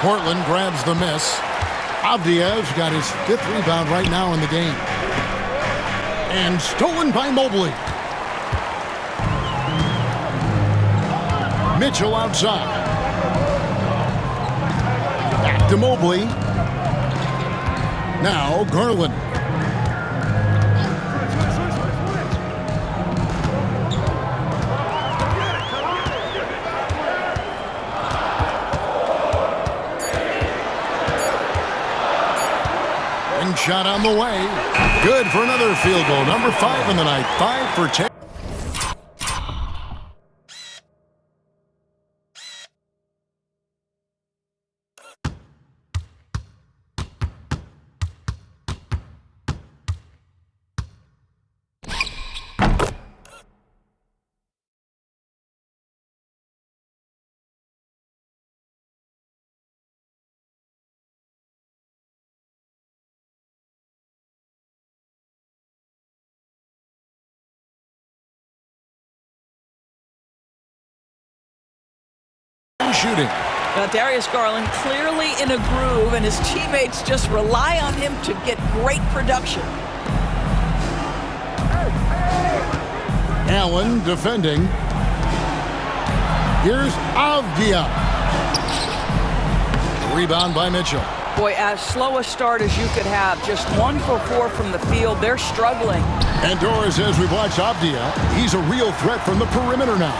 Portland grabs the miss. Avdia's got his 5th rebound right now in the game. And stolen by Mobley. Mitchell outside. Back to Mobley. Now Garland. Shot on the way. Good for another field goal. Number 5 in the night. 5 for 10. Shooting. Now Darius Garland clearly in a groove, and his teammates just rely on him to get great production. Allen defending. Here's Avdia. Rebound by Mitchell. Boy, as slow a start as you could have. Just 1 for 4 from the field. They're struggling. And Doris, as we watch Avdia, he's a real threat from the perimeter now.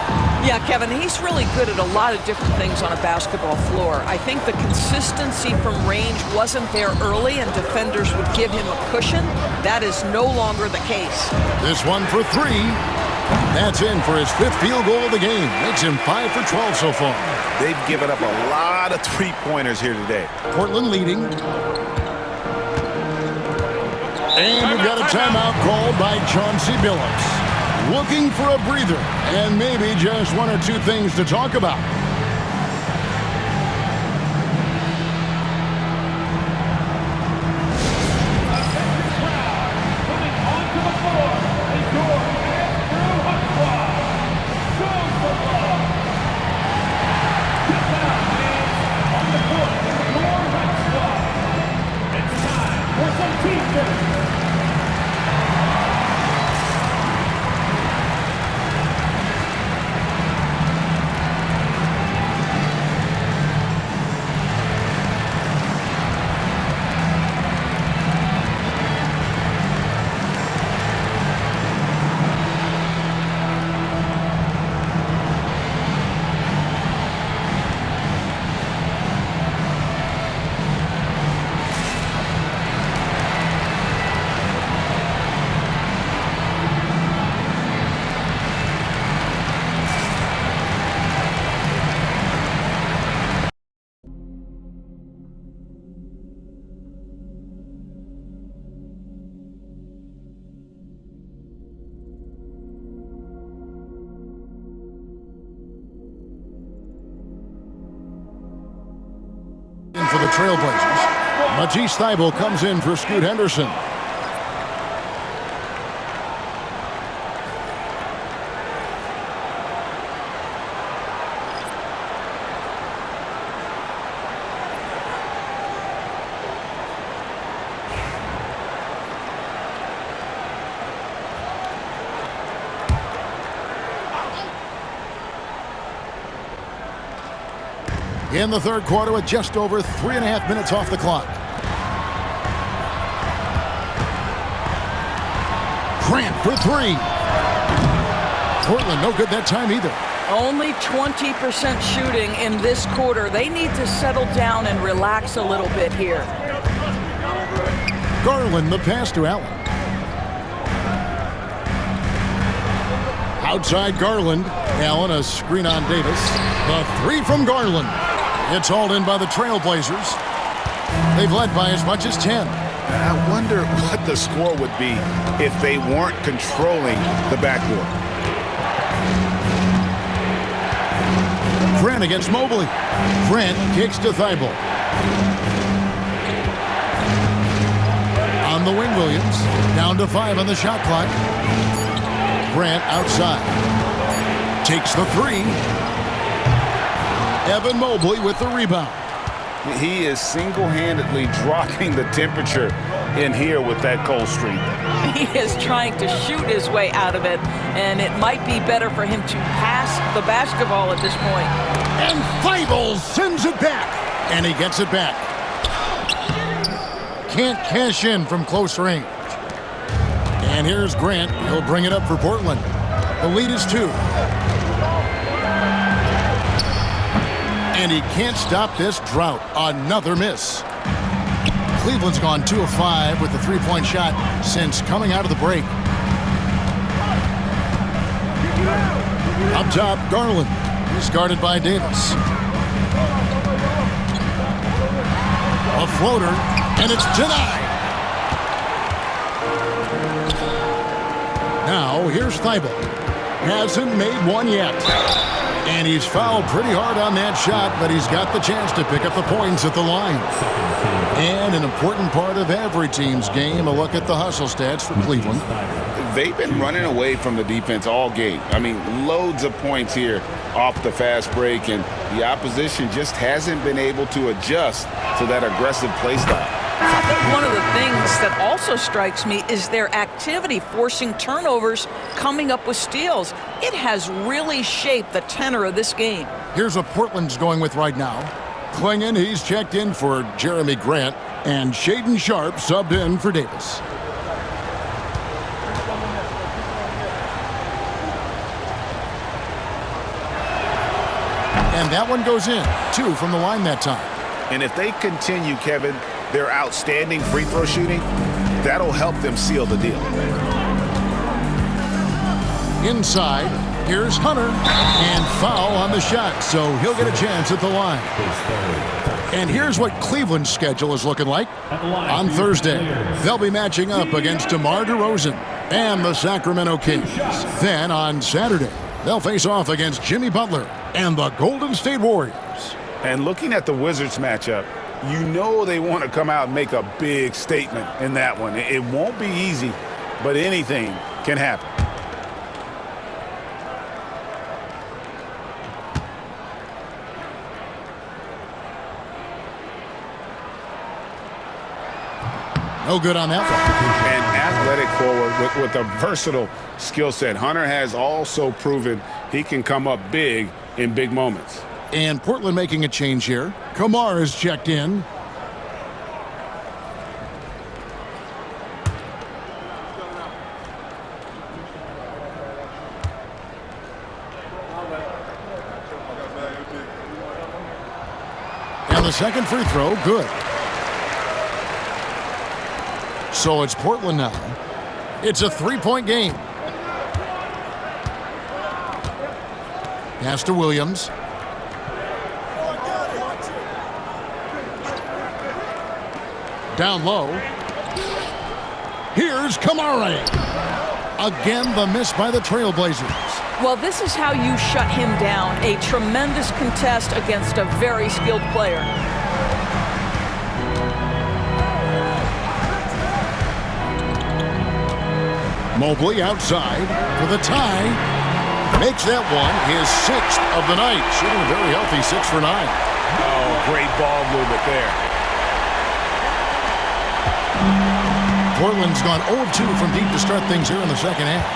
Yeah, Kevin, he's really good at a lot of different things on a basketball floor. I think the consistency from range wasn't there early, and defenders would give him a cushion. That is no longer the case. This one for 3. That's in for his 5th field goal of the game. Makes him 5 for 12 so far. They've given up a lot of three-pointers here today. Portland leading. And we've got a timeout called by Chauncey Billups. Looking for a breather and maybe just 1 or 2 things to talk about. for the TrailBlazers. Matisse Thybulle comes in for Scoot Henderson. In the third quarter with just over 3.5 minutes off the clock. Grant for three. Portland no good that time either. Only 20% shooting in this quarter. They need to settle down and relax a little bit here. Garland the pass to Allen. Outside Garland. Allen a screen on Davis. The three from Garland. It's hauled in by the TrailBlazers. They've led by as much as 10. I wonder what the score would be if they weren't controlling the backboard. Grant against Mobley. Grant kicks to Thybulle. On the wing, Williams. Down to 5 on the shot clock. Grant outside. Takes the three. Evan Mobley with the rebound. He is single-handedly dropping the temperature in here with that cold streak. He is trying to shoot his way out of it, and it might be better for him to pass the basketball at this point. And Thybulle sends it back, and he gets it back. Can't cash in from close range. And here's Grant. He'll bring it up for Portland. The lead is 2. And he can't stop this drought. Another miss. Cleveland's gone 2 of 5 with the three-point shot since coming out of the break. Up top, Garland. He's guarded by Davis. A floater, and it's denied. Now, here's Thybulle. Hasn't made one yet. And he's fouled pretty hard on that shot, but he's got the chance to pick up the points at the line. And an important part of every team's game, a look at the hustle stats for Cleveland. They've been running away from the defense all game. I mean, loads of points here off the fast break, and the opposition just hasn't been able to adjust to that aggressive play style. I think one of the things that also strikes me is their activity, forcing turnovers, coming up with steals. It has really shaped the tenor of this game. Here's what Portland's going with right now. Klingon, he's checked in for Jeremy Grant, and Shaedon Sharpe subbed in for Davis. And that one goes in. 2 from the line that time. And if they continue, Kevin, their outstanding free throw shooting, that'll help them seal the deal. Inside, here's Hunter, and foul on the shot, so he'll get a chance at the line. And here's what Cleveland's schedule is looking like. On Thursday, they'll be matching up against DeMar DeRozan and the Sacramento Kings. Then on Saturday, they'll face off against Jimmy Butler and the Golden State Warriors. And looking at the Wizards matchup, you know they want to come out and make a big statement in that one. It won't be easy, but anything can happen. No good on that one. An athletic forward with a versatile skill set. Hunter has also proven he can come up big in big moments. And Portland making a change here. Kamar is checked in. And the second free throw, good. So it's Portland now. It's a 3-point game. Pass to Williams. Down low. Here's Kamara. Again, the miss by the TrailBlazers. Well, this is how you shut him down. A tremendous contest against a very skilled player. Mobley outside for the tie. Makes that one his 6th of the night. Shooting a very healthy 6 for 9. Oh, great ball movement there. Portland's gone 0 of 2 from deep to start things here in the second half.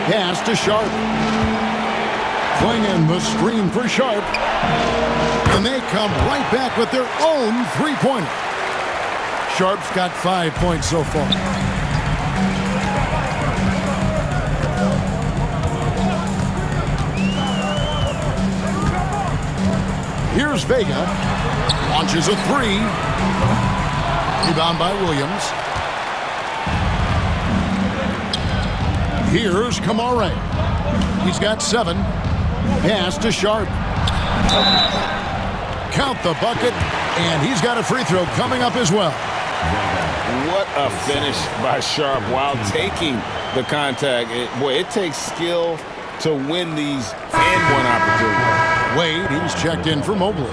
Pass to Sharp. Flinging the screen for Sharp. And they come right back with their own three-pointer. Sharp's got 5 points so far. Here's Vega. Launches a 3. Rebound by Williams. Here's Kamare. He's got 7. Pass to Sharp. Count the bucket, and he's got a free throw coming up as well. What a finish by Sharp while taking the contact. It takes skill to win these and-one opportunities. Wade, he's checked in for Mobley.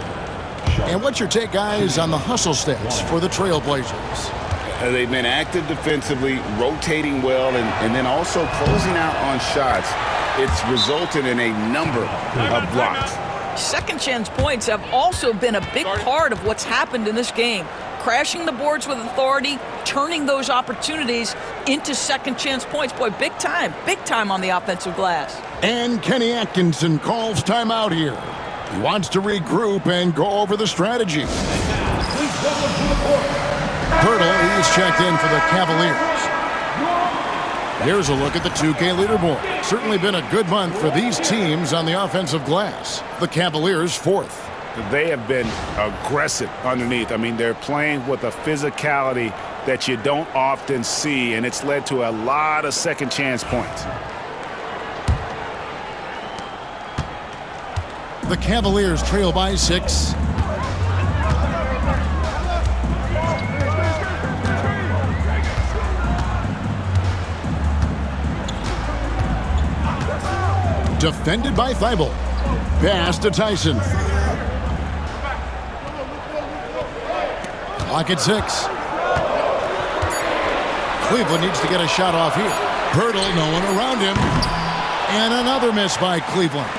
And what's your take, guys, on the hustle stats for the TrailBlazers? They've been active defensively, rotating well, and then also closing out on shots. It's resulted in a number of blocks. Second chance points have also been a big part of what's happened in this game. Crashing the boards with authority, turning those opportunities into second chance points. Boy, big time on the offensive glass. And Kenny Atkinson calls timeout here. He wants to regroup and go over the strategy. Pirtle, he's checked in for the Cavaliers. Here's a look at the 2K leaderboard. Certainly been a good month for these teams on the offensive glass. The Cavaliers 4th. They have been aggressive underneath. I mean, they're playing with a physicality that you don't often see, and it's led to a lot of second chance points. The Cavaliers trail by 6. Defended by Thibault. Pass to Tyson. Clock at 6. Cleveland needs to get a shot off here. Pirtle, no one around him. And another miss by Cleveland.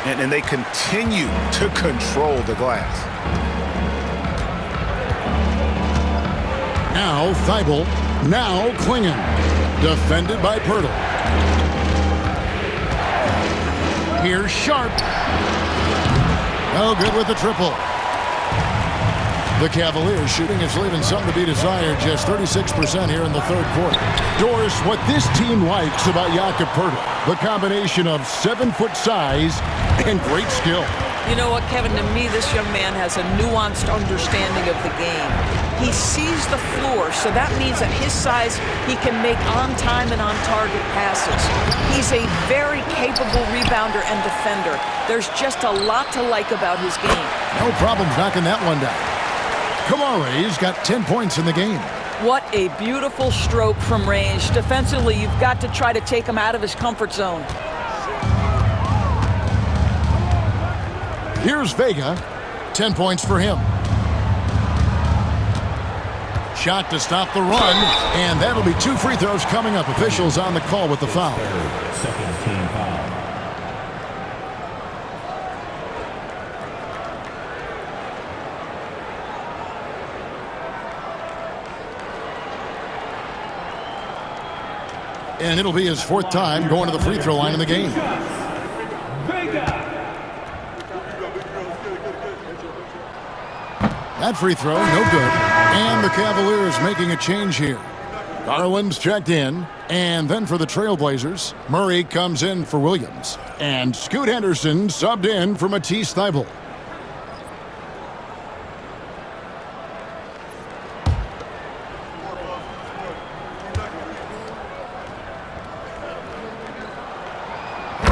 And they continue to control the glass. Now Thibault. Now Klingon. Defended by Pirtle. Here's Sharp. No good with the triple. The Cavaliers shooting is leaving something to be desired. Just 36% here in the third quarter. Doris, what this team likes about Jakob Pirtle, the combination of 7-foot size and great skill. You know what, Kevin, to me, this young man has a nuanced understanding of the game. He sees the floor, so that means at his size, he can make on-time and on-target passes. He's a very capable rebounder and defender. There's just a lot to like about his game. No problems knocking that one down. Kamare's got 10 points in the game. What a beautiful stroke from range. Defensively, you've got to try to take him out of his comfort zone. Here's Vega. 10 points for him. Shot to stop the run, and that'll be 2 free throws coming up. Officials on the call with the foul. Second team foul. And it'll be his 4th time going to the free throw line in the game. That free throw, no good. And the Cavaliers making a change here. Garland's checked in. And then for the TrailBlazers, Murray comes in for Williams. And Scoot Henderson subbed in for Matisse Thybulle.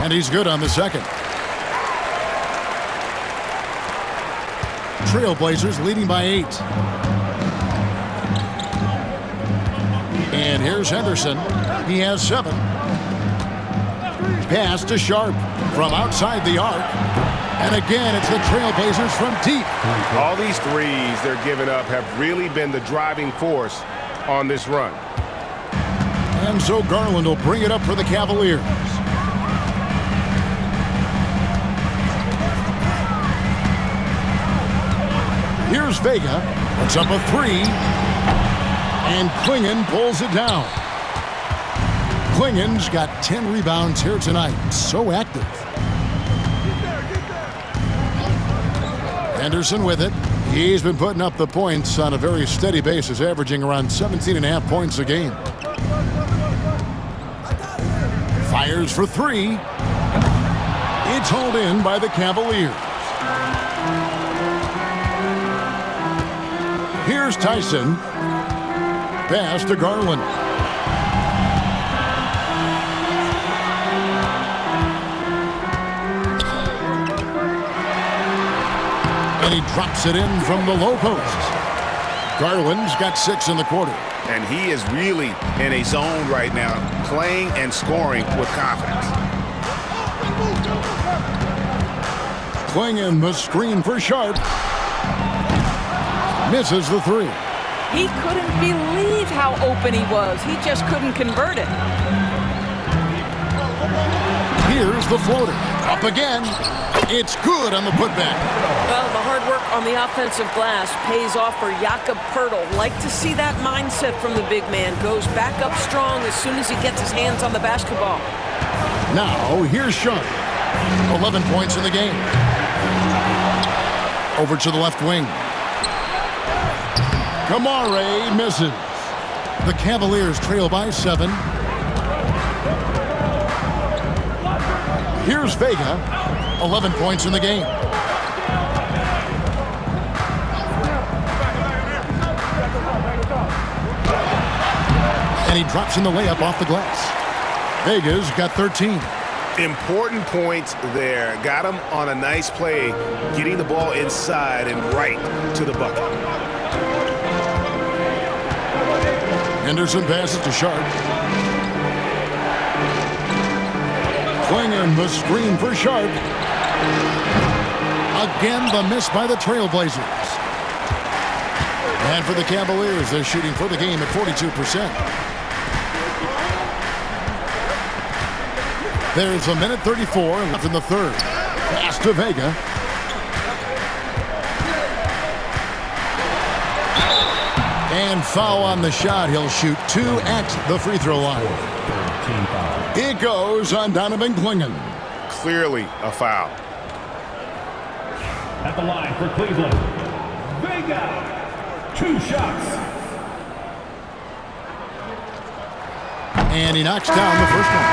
And he's good on the second. TrailBlazers leading by 8. And here's Henderson. He has 7. Pass to Sharp from outside the arc. And again, it's the TrailBlazers from deep. All these threes they're giving up have really been the driving force on this run. And so Garland will bring it up for the Cavaliers. Here's Vega. Puts up a three. And Klingon pulls it down. Klingon's got 10 rebounds here tonight. So active. Henderson with it. He's been putting up the points on a very steady basis, averaging around 17.5 points a game. Fires for three. It's hauled in by the Cavaliers. Here's Tyson. Pass to Garland. And he drops it in from the low post. Garland's got 6 in the quarter. And he is really in a zone right now, playing and scoring with confidence. Klingon the screen for Sharp. Misses the three. He couldn't believe how open he was. He just couldn't convert it. Here's the floater. Up again. It's good on the putback. Well, the hard work on the offensive glass pays off for Jakob Poeltl. Like to see that mindset from the big man. Goes back up strong as soon as he gets his hands on the basketball. Now, here's Sharp. 11 points in the game. Over to the left wing. Kamare misses. The Cavaliers trail by 7. Here's Vega. 11 points in the game. And he drops in the layup off the glass. Vega's got 13. Important points there. Got him on a nice play, getting the ball inside and right to the bucket. Henderson passes to Sharp. Klingon the screen for Sharp. Again, the miss by the TrailBlazers. And for the Cavaliers, they're shooting for the game at 42%. There's 1:34 left in the third. Pass to Vega. And foul on the shot. He'll shoot 2 at the free throw line. It goes on Donovan Klingon. Clearly a foul. At the line for Cleveland, Vega. 2 shots. And he knocks down the first one.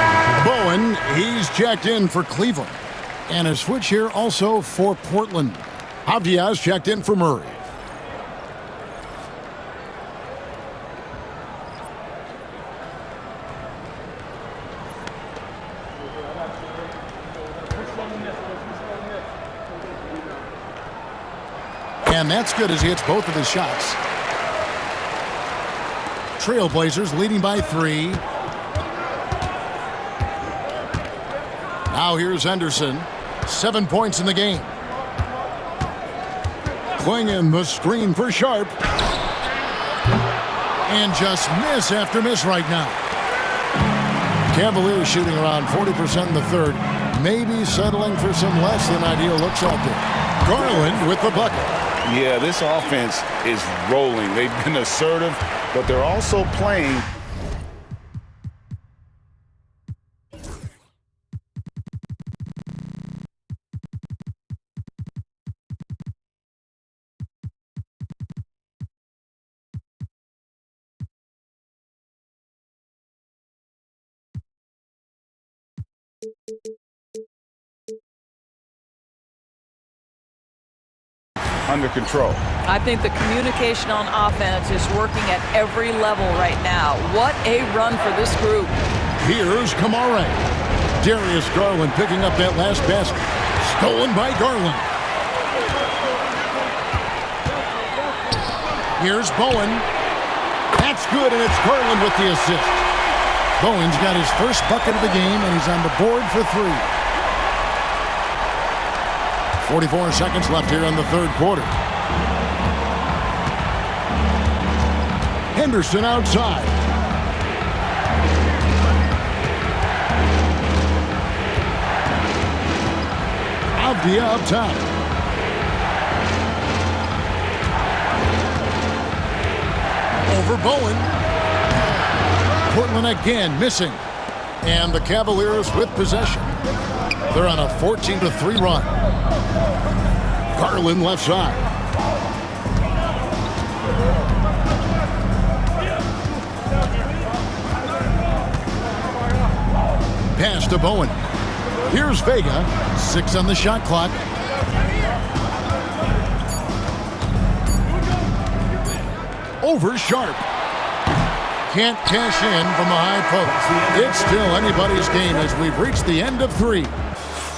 Bowen, he's checked in for Cleveland. And a switch here also for Portland. Avdia's checked in for Murray. And that's good as he hits both of his shots. TrailBlazers leading by 3. Now here's Henderson. 7 points in the game. Klingon the screen for Sharp. And just miss after miss right now. Cavaliers shooting around 40% in the third. Maybe settling for some less than ideal looks out there. Garland with the bucket. Yeah, this offense is rolling. They've been assertive, but they're also playing. Under control. I think the communication on offense is working at every level right now. What a run for this group. Here's Kamare. Darius Garland picking up that last basket. Stolen by Garland. Here's Bowen. That's good, and it's Garland with the assist. Bowen's got his first bucket of the game, and he's on the board for 3. 44 seconds left here in the third quarter. Henderson outside. Avdia up top. Over Bowen. Portland again missing. And the Cavaliers with possession. They're on a 14-3 run. Garland left side. Pass to Bowen. Here's Vega. 6 on the shot clock. Over Sharp. Can't cash in from the high post. It's still anybody's game as we've reached the end of 3.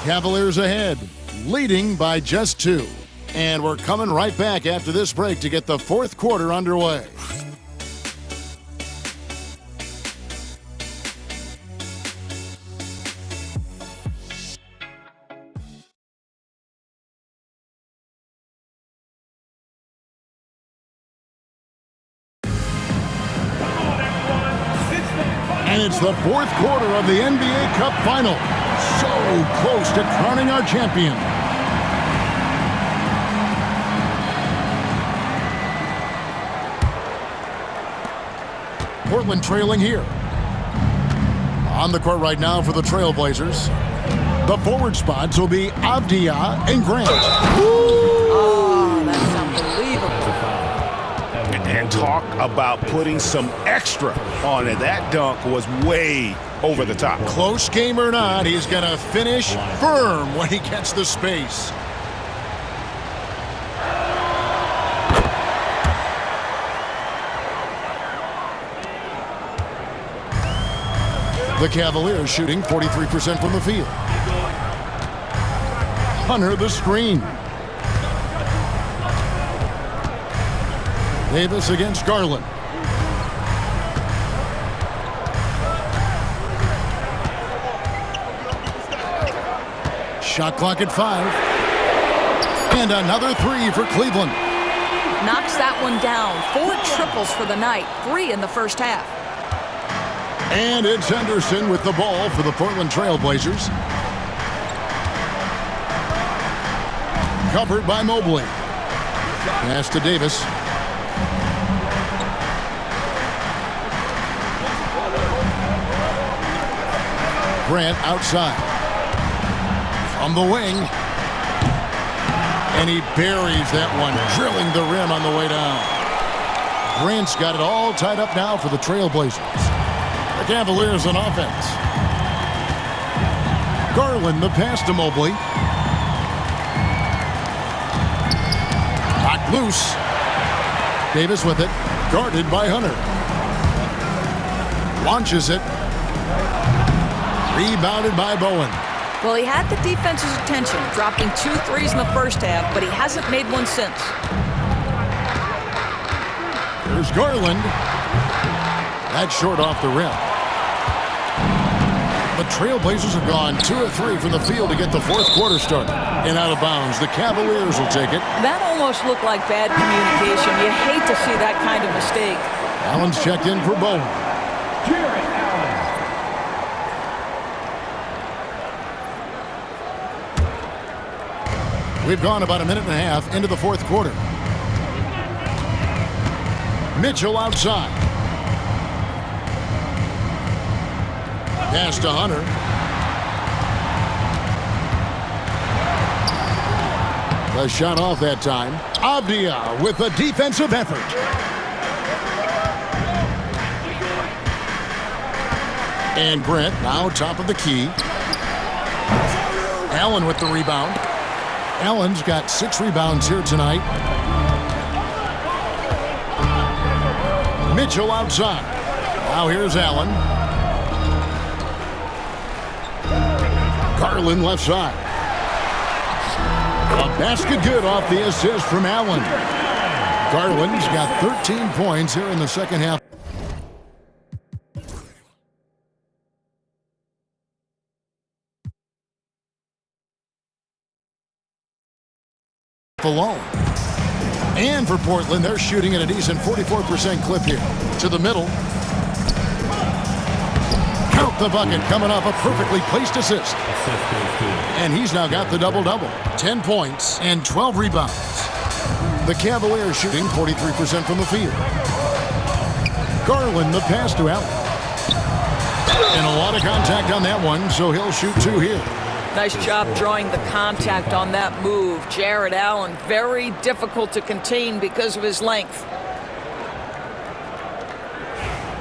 Cavaliers ahead, leading by just 2. And we're coming right back after this break to get the 4th quarter underway. And it's the 4th quarter of the NBA Cup Final. So close to crowning our champion. Portland trailing here. On the court right now for the TrailBlazers. The forward spots will be Avdia and Grant. Oh, that's unbelievable. And talk about putting some extra on it. That dunk was way over the top. Close game or not, he's going to finish firm when he gets the space. The Cavaliers shooting 43% from the field. Hunter the screen. Davis against Garland. Shot clock at 5. And another 3 for Cleveland. Knocks that one down. 4 triples for the night. 3 in the first half. And it's Henderson with the ball for the Portland TrailBlazers. Covered by Mobley. Pass to Davis. Grant outside. From the wing. And he buries that one, drilling the rim on the way down. Grant's got it all tied up now for the TrailBlazers. The Cavaliers on offense. Garland the pass to Mobley. Knocked loose. Davis with it. Guarded by Hunter. Launches it. Rebounded by Bowen. Well, he had the defense's attention, dropping 2 threes in the first half, but he hasn't made one since. Here's Garland. That's short off the rim. The TrailBlazers have gone 2 of 3 from the field to get the 4th quarter started. And out of bounds, the Cavaliers will take it. That almost looked like bad communication. You hate to see that kind of mistake. Allen's checked in for Bowen. We've gone about a minute and a half into the 4th quarter. Mitchell outside. Pass to Hunter. The shot off that time. Avdia with a defensive effort. And Grant now top of the key. Allen with the rebound. Allen's got 6 rebounds here tonight. Mitchell outside. Now here's Allen. Garland left side. A basket good off the assist from Allen. Garland's got 13 points here in the second half. Alone. And for Portland, they're shooting at a decent 44% clip here. To the middle. Count the bucket, coming off a perfectly placed assist. And he's now got the double-double. 10 points and 12 rebounds. The Cavaliers shooting 43% from the field. Garland, the pass to Allen. And a lot of contact on that one, so he'll shoot 2 here. Nice job drawing the contact on that move. Jared Allen, very difficult to contain because of his length.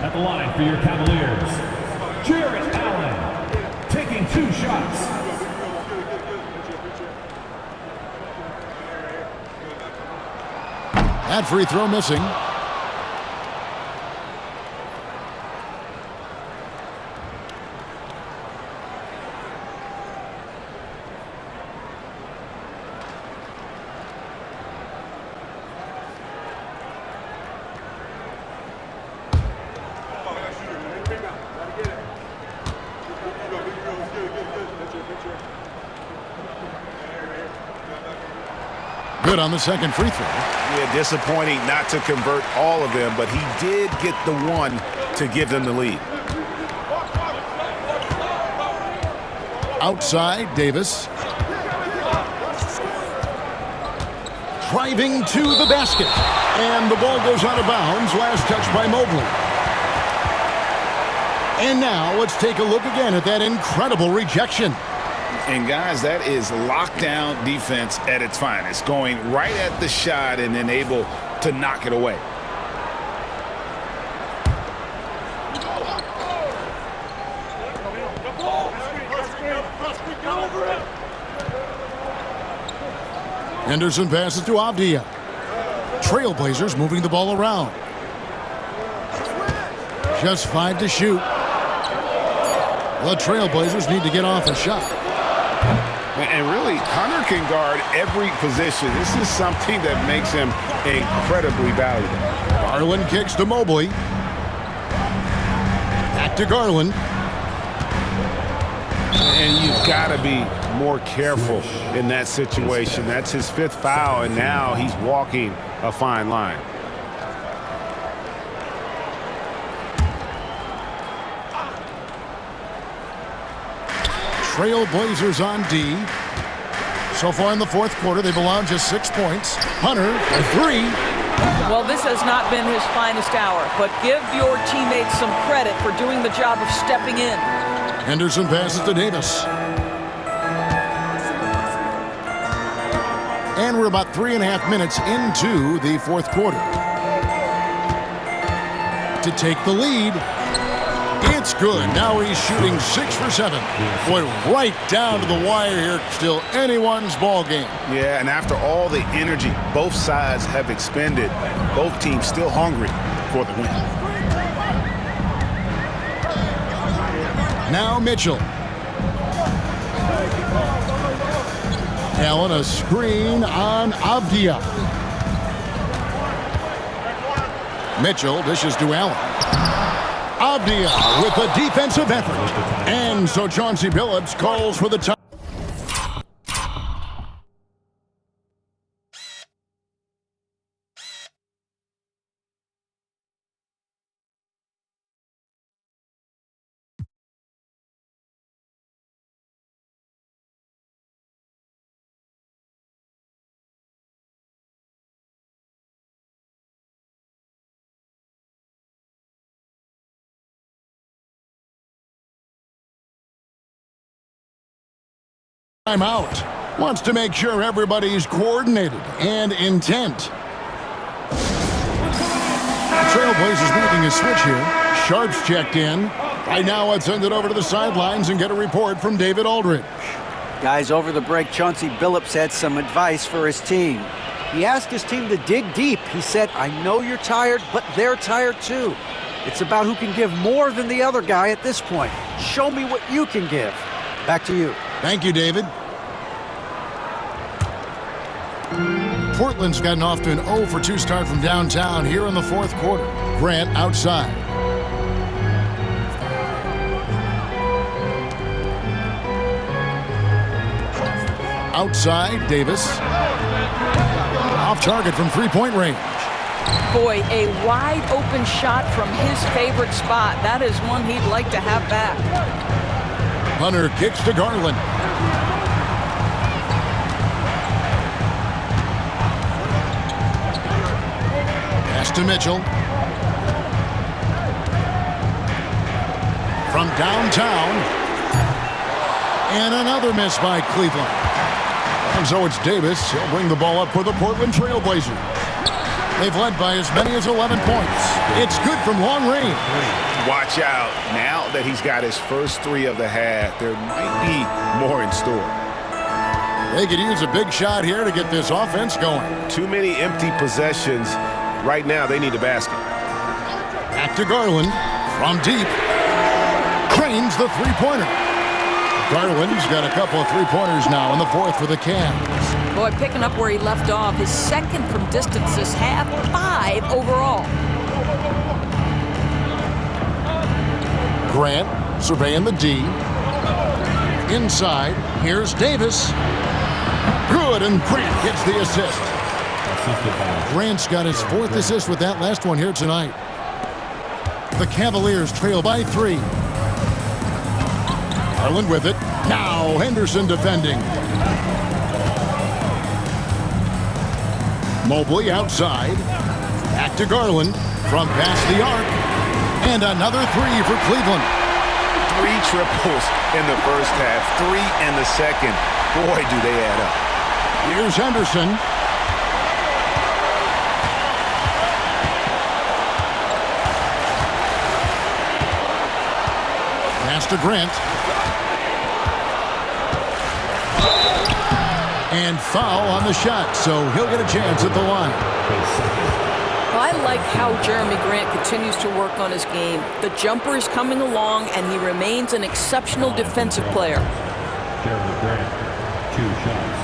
At the line for your Cavaliers, Jared Allen, taking 2 shots. That free throw missing. Good on the second free throw. Yeah, disappointing not to convert all of them, but he did get the one to give them the lead. Outside, Davis. Driving to the basket. And the ball goes out of bounds. Last touch by Mobley. And now let's take a look again at that incredible rejection. And guys, that is lockdown defense at its finest. Going right at the shot and then able to knock it away. Henderson passes to Avdia. TrailBlazers moving the ball around. Just 5 to shoot. The TrailBlazers need to get off a shot. And really, Hunter can guard every position. This is something that makes him incredibly valuable. Garland kicks to Mobley. Back to Garland. And you've got to be more careful in that situation. That's his 5th foul, and now he's walking a fine line. TrailBlazers on D. So far in the 4th quarter, they've allowed just 6 points. Hunter, a 3. Well, this has not been his finest hour, but give your teammates some credit for doing the job of stepping in. Henderson passes to Davis. And we're about 3.5 minutes into the 4th quarter. To take the lead. It's good. Now he's shooting 6 for 7. Boy, right down to the wire here. Still anyone's ball game. Yeah, and after all the energy both sides have expended, both teams still hungry for the win. Now Mitchell. Allen, a screen on Avdia. Mitchell dishes to Allen. Avdia with a defensive effort. And so Chauncey Billups calls for the time. Timeout. Wants to make sure everybody's coordinated and intent. TrailBlazers making a switch here. Sharp's checked in. Right now, let's send it over to the sidelines and get a report from David Aldridge. Guys, over the break, Chauncey Billups had some advice for his team. He asked his team to dig deep. He said, I know you're tired, but they're tired too. It's about who can give more than the other guy at this point. Show me what you can give. Back to you. Thank you, David. Portland's gotten off to an 0 for 2 start from downtown here in the 4th quarter. Grant outside. Outside, Davis. off target from three-point range. Boy, a wide open shot from his favorite spot. That is one he'd like to have back. Hunter kicks to Garland. Pass to Mitchell. From downtown. And another miss by Cleveland. And so it's Davis. He'll bring the ball up for the Portland TrailBlazers. They've led by as many as 11 points. It's good from long range. Watch out. Now that he's got his first three of the half, there might be more in store. They could use a big shot here to get this offense going. Too many empty possessions. Right now, they need a basket. Back to Garland. From deep. Cranes the three-pointer. Garland's got a couple of three-pointers now in the fourth for the Cavs. Boy, picking up where he left off. His second from distance this half, 5 overall. Grant surveying the D. Inside, here's Davis. Good, and Grant gets the assist. Grant's got his fourth assist with that last one here tonight. The Cavaliers trail by 3. Garland with it. Now Henderson defending. Mobley outside. Back to Garland. From past the arc. And another 3 for Cleveland. 3 triples in the first half. 3 in the second. Boy, do they add up. Here's Henderson. Pass to Grant. And foul on the shot, so he'll get a chance at the line. I like how Jeremy Grant continues to work on his game. The jumper is coming along, and he remains an exceptional defensive player. Jeremy Grant, 2 shots.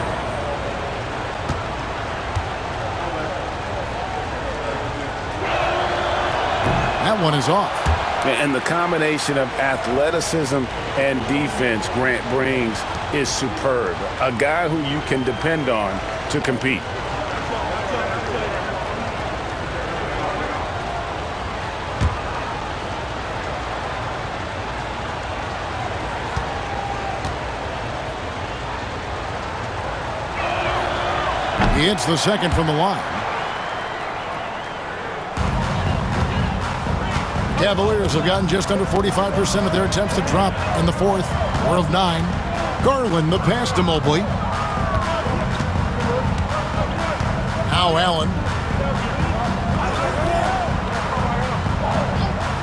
That one is off. And the combination of athleticism and defense Grant brings is superb. A guy who you can depend on to compete. He hits the second from the line. Cavaliers have gotten just under 45% of their attempts to drop in the fourth. 4 of 9. Garland the pass to Mobley. Now Allen.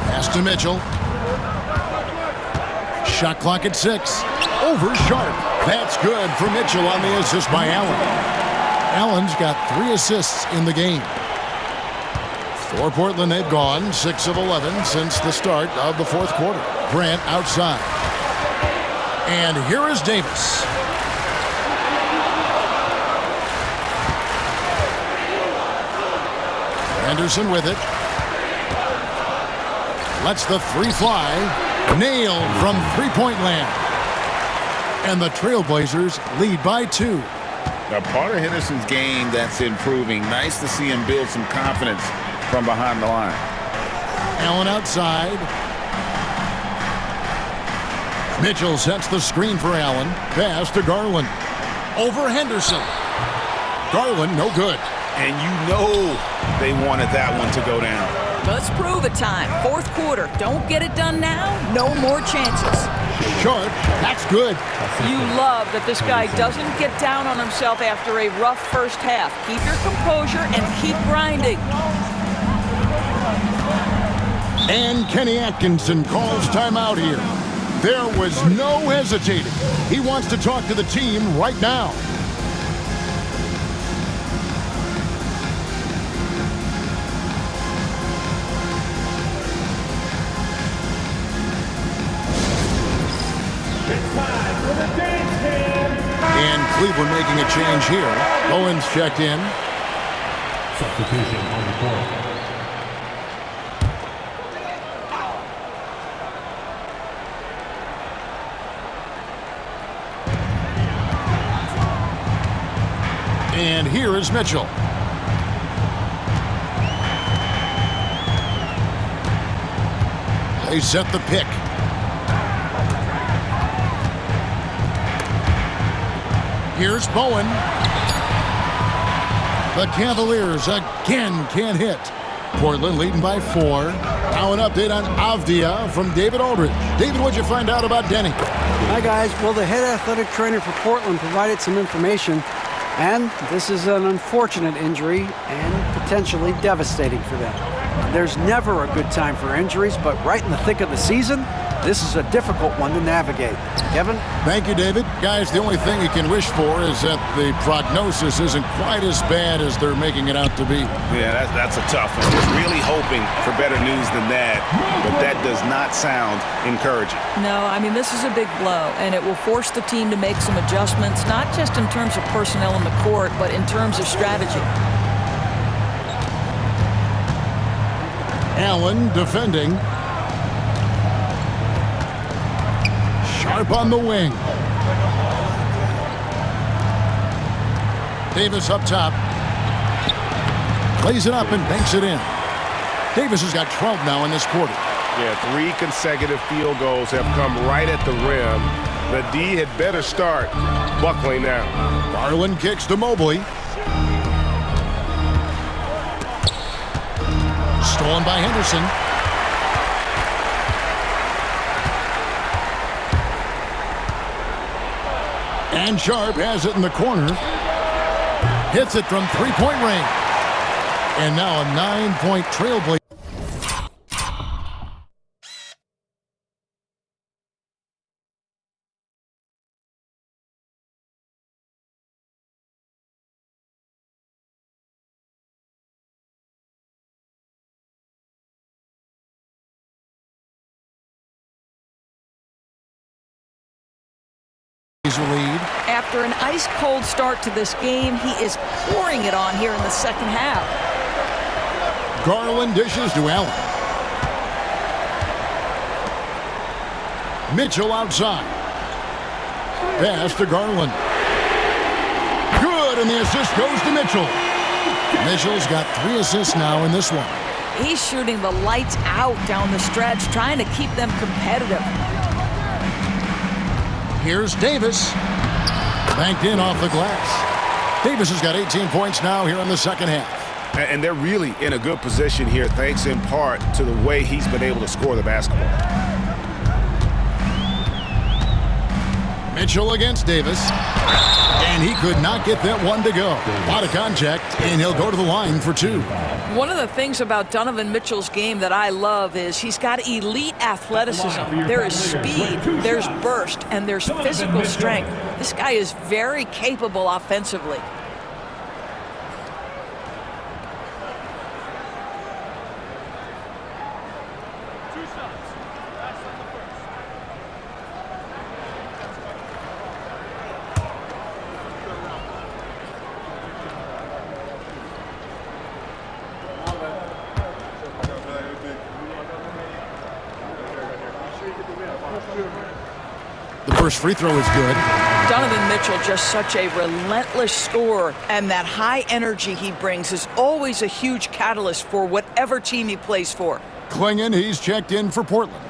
Pass to Mitchell. Shot clock at 6. Over Sharp. That's good for Mitchell on the assist by Allen. Allen's got 3 assists in the game. For Portland, they've gone 6 of 11 since the start of the fourth quarter. Grant outside. And here is Davis. Henderson with it. Lets the 3 fly. Nailed from three-point land. And the TrailBlazers lead by 2. Now, part of Henderson's game that's improving. Nice to see him build some confidence from behind the line. Allen outside. Mitchell sets the screen for Allen. Pass to Garland. Over Henderson. Garland, no good. And you know they wanted that one to go down. Let's prove it time. Fourth quarter. Don't get it done now. No more chances. Sharp. That's good. You love that this guy doesn't get down on himself after a rough first half. Keep your composure and keep grinding. And Kenny Atkinson calls timeout here. There was no hesitating. He wants to talk to the team right now. And Cleveland making a change here. Owens checked in. Substitution on the court. And here is Mitchell. They set the pick. Here's Bowen. The Cavaliers again can't hit. Portland leading by 4. Now an update on Avdia from David Aldridge. David, what'd you find out about Denny? Hi, guys. Well, the head athletic trainer for Portland provided some information, and this is an unfortunate injury and potentially devastating for them. There's never a good time for injuries, but right in the thick of the season, this is a difficult one to navigate. Kevin? Thank you, David. Guys, the only thing you can wish for is that the prognosis isn't quite as bad as they're making it out to be. Yeah, that's a tough one. Just really hoping for better news than that, but that does not sound encouraging. No, I mean, this is a big blow, and it will force the team to make some adjustments, not just in terms of personnel in the court, but in terms of strategy. Allen defending. Sharp on the wing. Davis up top. Plays it up and banks it in. Davis has got 12 now in this quarter. Yeah, 3 consecutive field goals have come right at the rim. The D had better start buckling now. Garland kicks to Mobley. Stolen by Henderson. And Sharp has it in the corner. Hits it from three-point range. And now a 9-point TrailBlazer. Lead. After an ice-cold start to this game, he is pouring it on here in the second half. Garland dishes to Allen. Mitchell outside. Pass to Garland. Good, and the assist goes to Mitchell. Mitchell's got 3 assists now in this one. He's shooting the lights out down the stretch, trying to keep them competitive. Here's Davis. Banked in off the glass. Davis has got 18 points now here in the second half. And they're really in a good position here, thanks in part to the way he's been able to score the basketball. Mitchell against Davis. And he could not get that one to go. Out of contact, and he'll go to the line for 2. One of the things about Donovan Mitchell's game that I love is he's got elite athleticism. There is speed, there's burst, and there's physical strength. This guy is very capable offensively. The first free throw is good. Donovan Mitchell, just such a relentless scorer, and that high energy he brings is always a huge catalyst for whatever team he plays for. Klingon, he's checked in for Portland.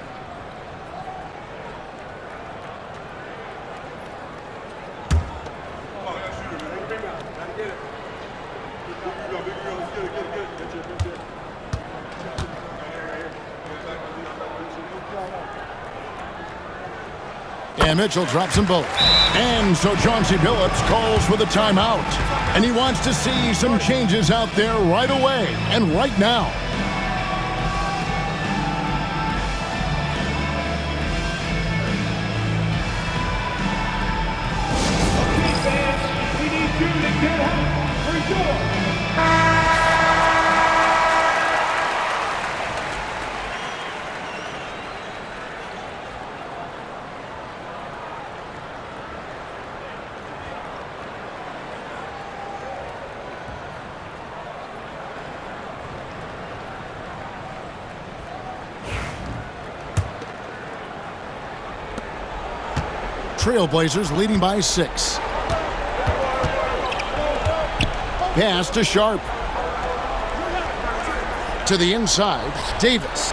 And Mitchell drops them both. And so Chauncey Billups calls for the timeout. And he wants to see some changes out there right away and right now. We need you to get out for sure. TrailBlazers leading by 6. Pass to Sharp. To the inside, Davis.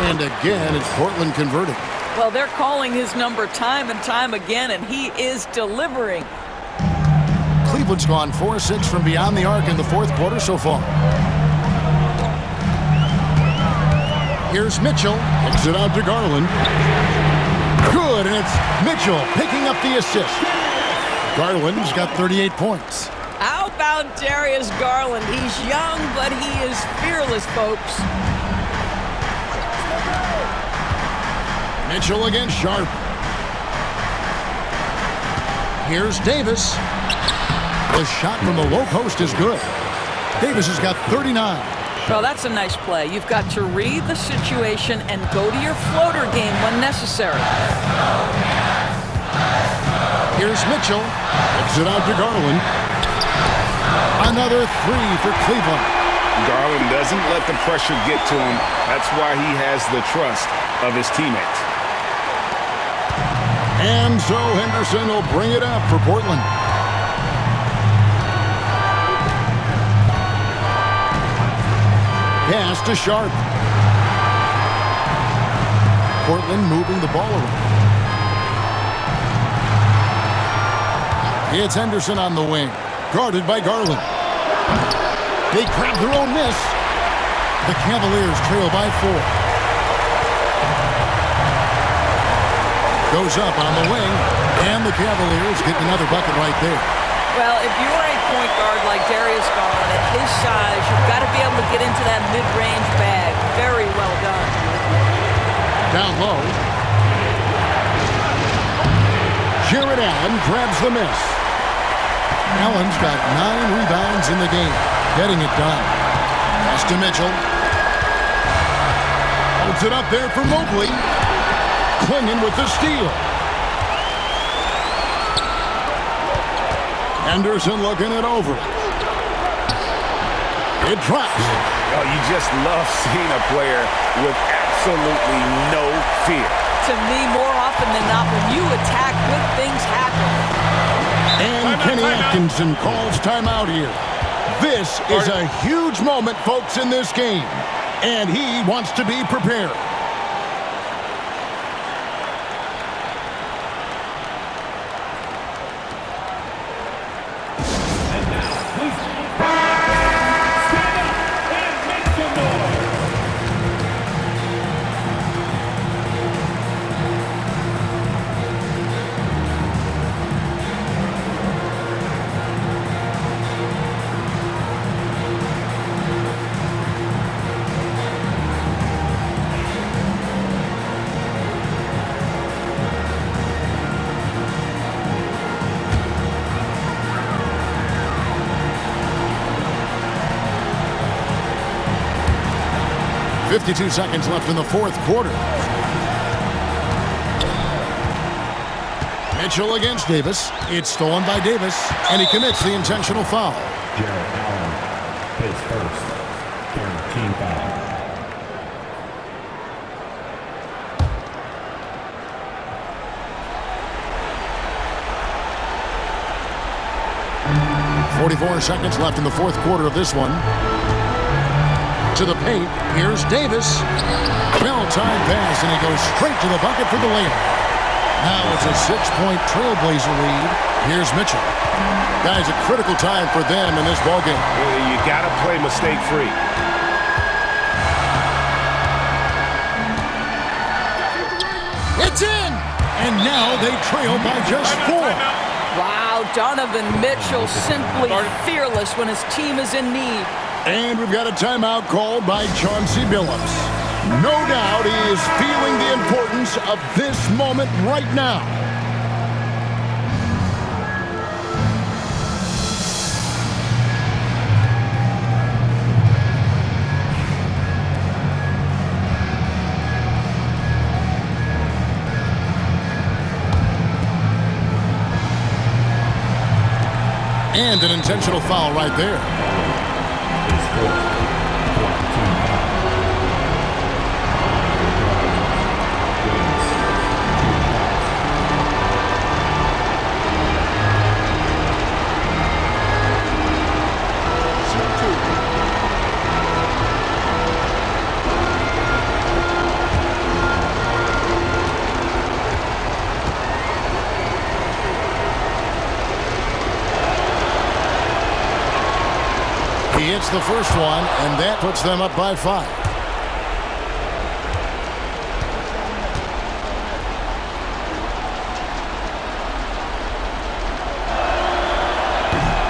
And again, it's Portland converting. Well, they're calling his number time and time again, and he is delivering. Cleveland's gone 4-6 from beyond the arc in the fourth quarter so far. Here's Mitchell. Kicks it out to Garland. Good, and it's Mitchell picking up the assist. Garland's got 38 points. How about Darius Garland? He's young, but he is fearless, folks. Mitchell against Sharp. Here's Davis. The shot from the low post is good. Davis has got 39. Well, that's a nice play. You've got to read the situation and go to your floater game when necessary. Here's Mitchell. Kicks it out to Garland. Another three for Cleveland. Garland doesn't let the pressure get to him. That's why he has the trust of his teammates. And so Henderson will bring it up for Portland. Pass to Sharp. Portland moving the ball around. It's Henderson on the wing. Guarded by Garland. They grab their own miss. The Cavaliers trail by 4. Goes up on the wing, and the Cavaliers get another bucket right there. Well, if you're a point guard like Darius Garland, at his size, you've got to be able to get into that mid-range bag. Very well done. Down low. Jared Allen grabs the miss. Allen's got 9 rebounds in the game, getting it done. Pass to Mitchell. Holds it up there for Mobley. Clinging with the steal. Henderson looking it over. It drops. Oh, you just love seeing a player with absolutely no fear. To me, more often than not, when you attack, good things happen. And Kenny Atkinson calls timeout here. This is a huge moment, folks, in this game. And he wants to be prepared. .52 seconds left in the fourth quarter. Mitchell against Davis. It's stolen by Davis, and he commits the intentional foul. Jared Allen, his first, team foul. .44 seconds left in the fourth quarter of this one. To the paint. Here's Davis. Well-timed pass, and he goes straight to the bucket for the layup. Now it's a 6-point Trailblazer lead. Here's Mitchell. Guys, a critical time for them in this ballgame. You got to play mistake-free. It's in! And now they trail by just 4. Wow, Donovan Mitchell simply fearless when his team is in need. And we've got a timeout called by Chauncey Billups. No doubt he is feeling the importance of this moment right now. And an intentional foul right there. He hits the first one, and that puts them up by 5.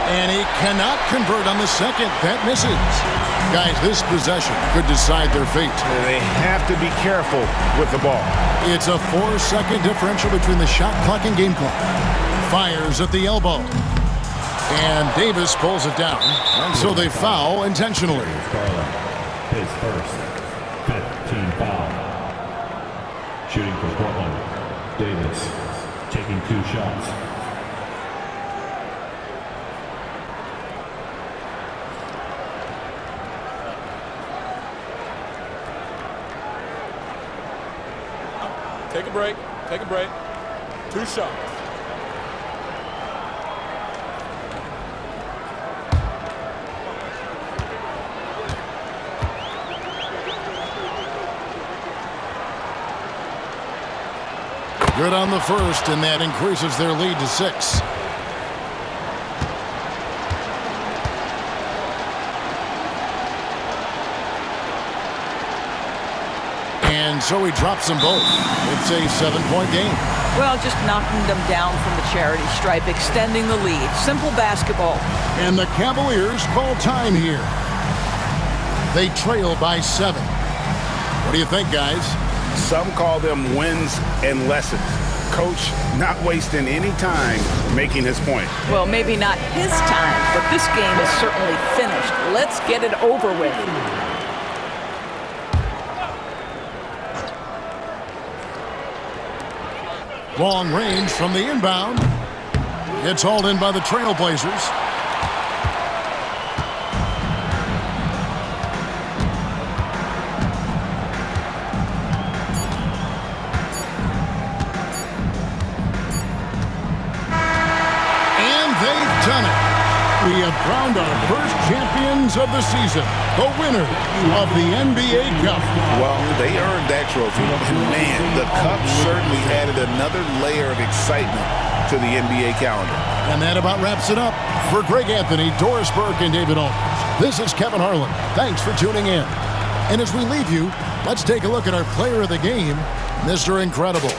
And he cannot convert on the second. That misses. Guys, this possession could decide their fate. They have to be careful with the ball. It's a 4-second differential between the shot clock and game clock. Fires at the elbow. And Davis pulls it down. And so they foul intentionally. His first 5th team foul. Shooting for Portland. Davis taking 2 shots. Take a break. Take a break. 2 shots. Good on the first, and that increases their lead to 6. And so he drops them both. It's a 7-point game. Well, just knocking them down from the charity stripe, extending the lead. Simple basketball. And the Cavaliers call time here. They trail by 7. What do you think, guys? Some call them wins and lessons. Coach not wasting any time making his point. Well, maybe not his time, but this game is certainly finished. Let's get it over with. Long range from the inbound. It's hauled in by the TrailBlazers. And they've done it. We have crowned our first champions of the season, the winner of the NBA Cup. Well, they earned that trophy. And man, the Cup certainly added another layer of excitement to the NBA calendar. And that about wraps it up. For Greg Anthony, Doris Burke, and David Olmers, this is Kevin Harlan. Thanks for tuning in. And as we leave you, let's take a look at our player of the game, Mr. Incredible.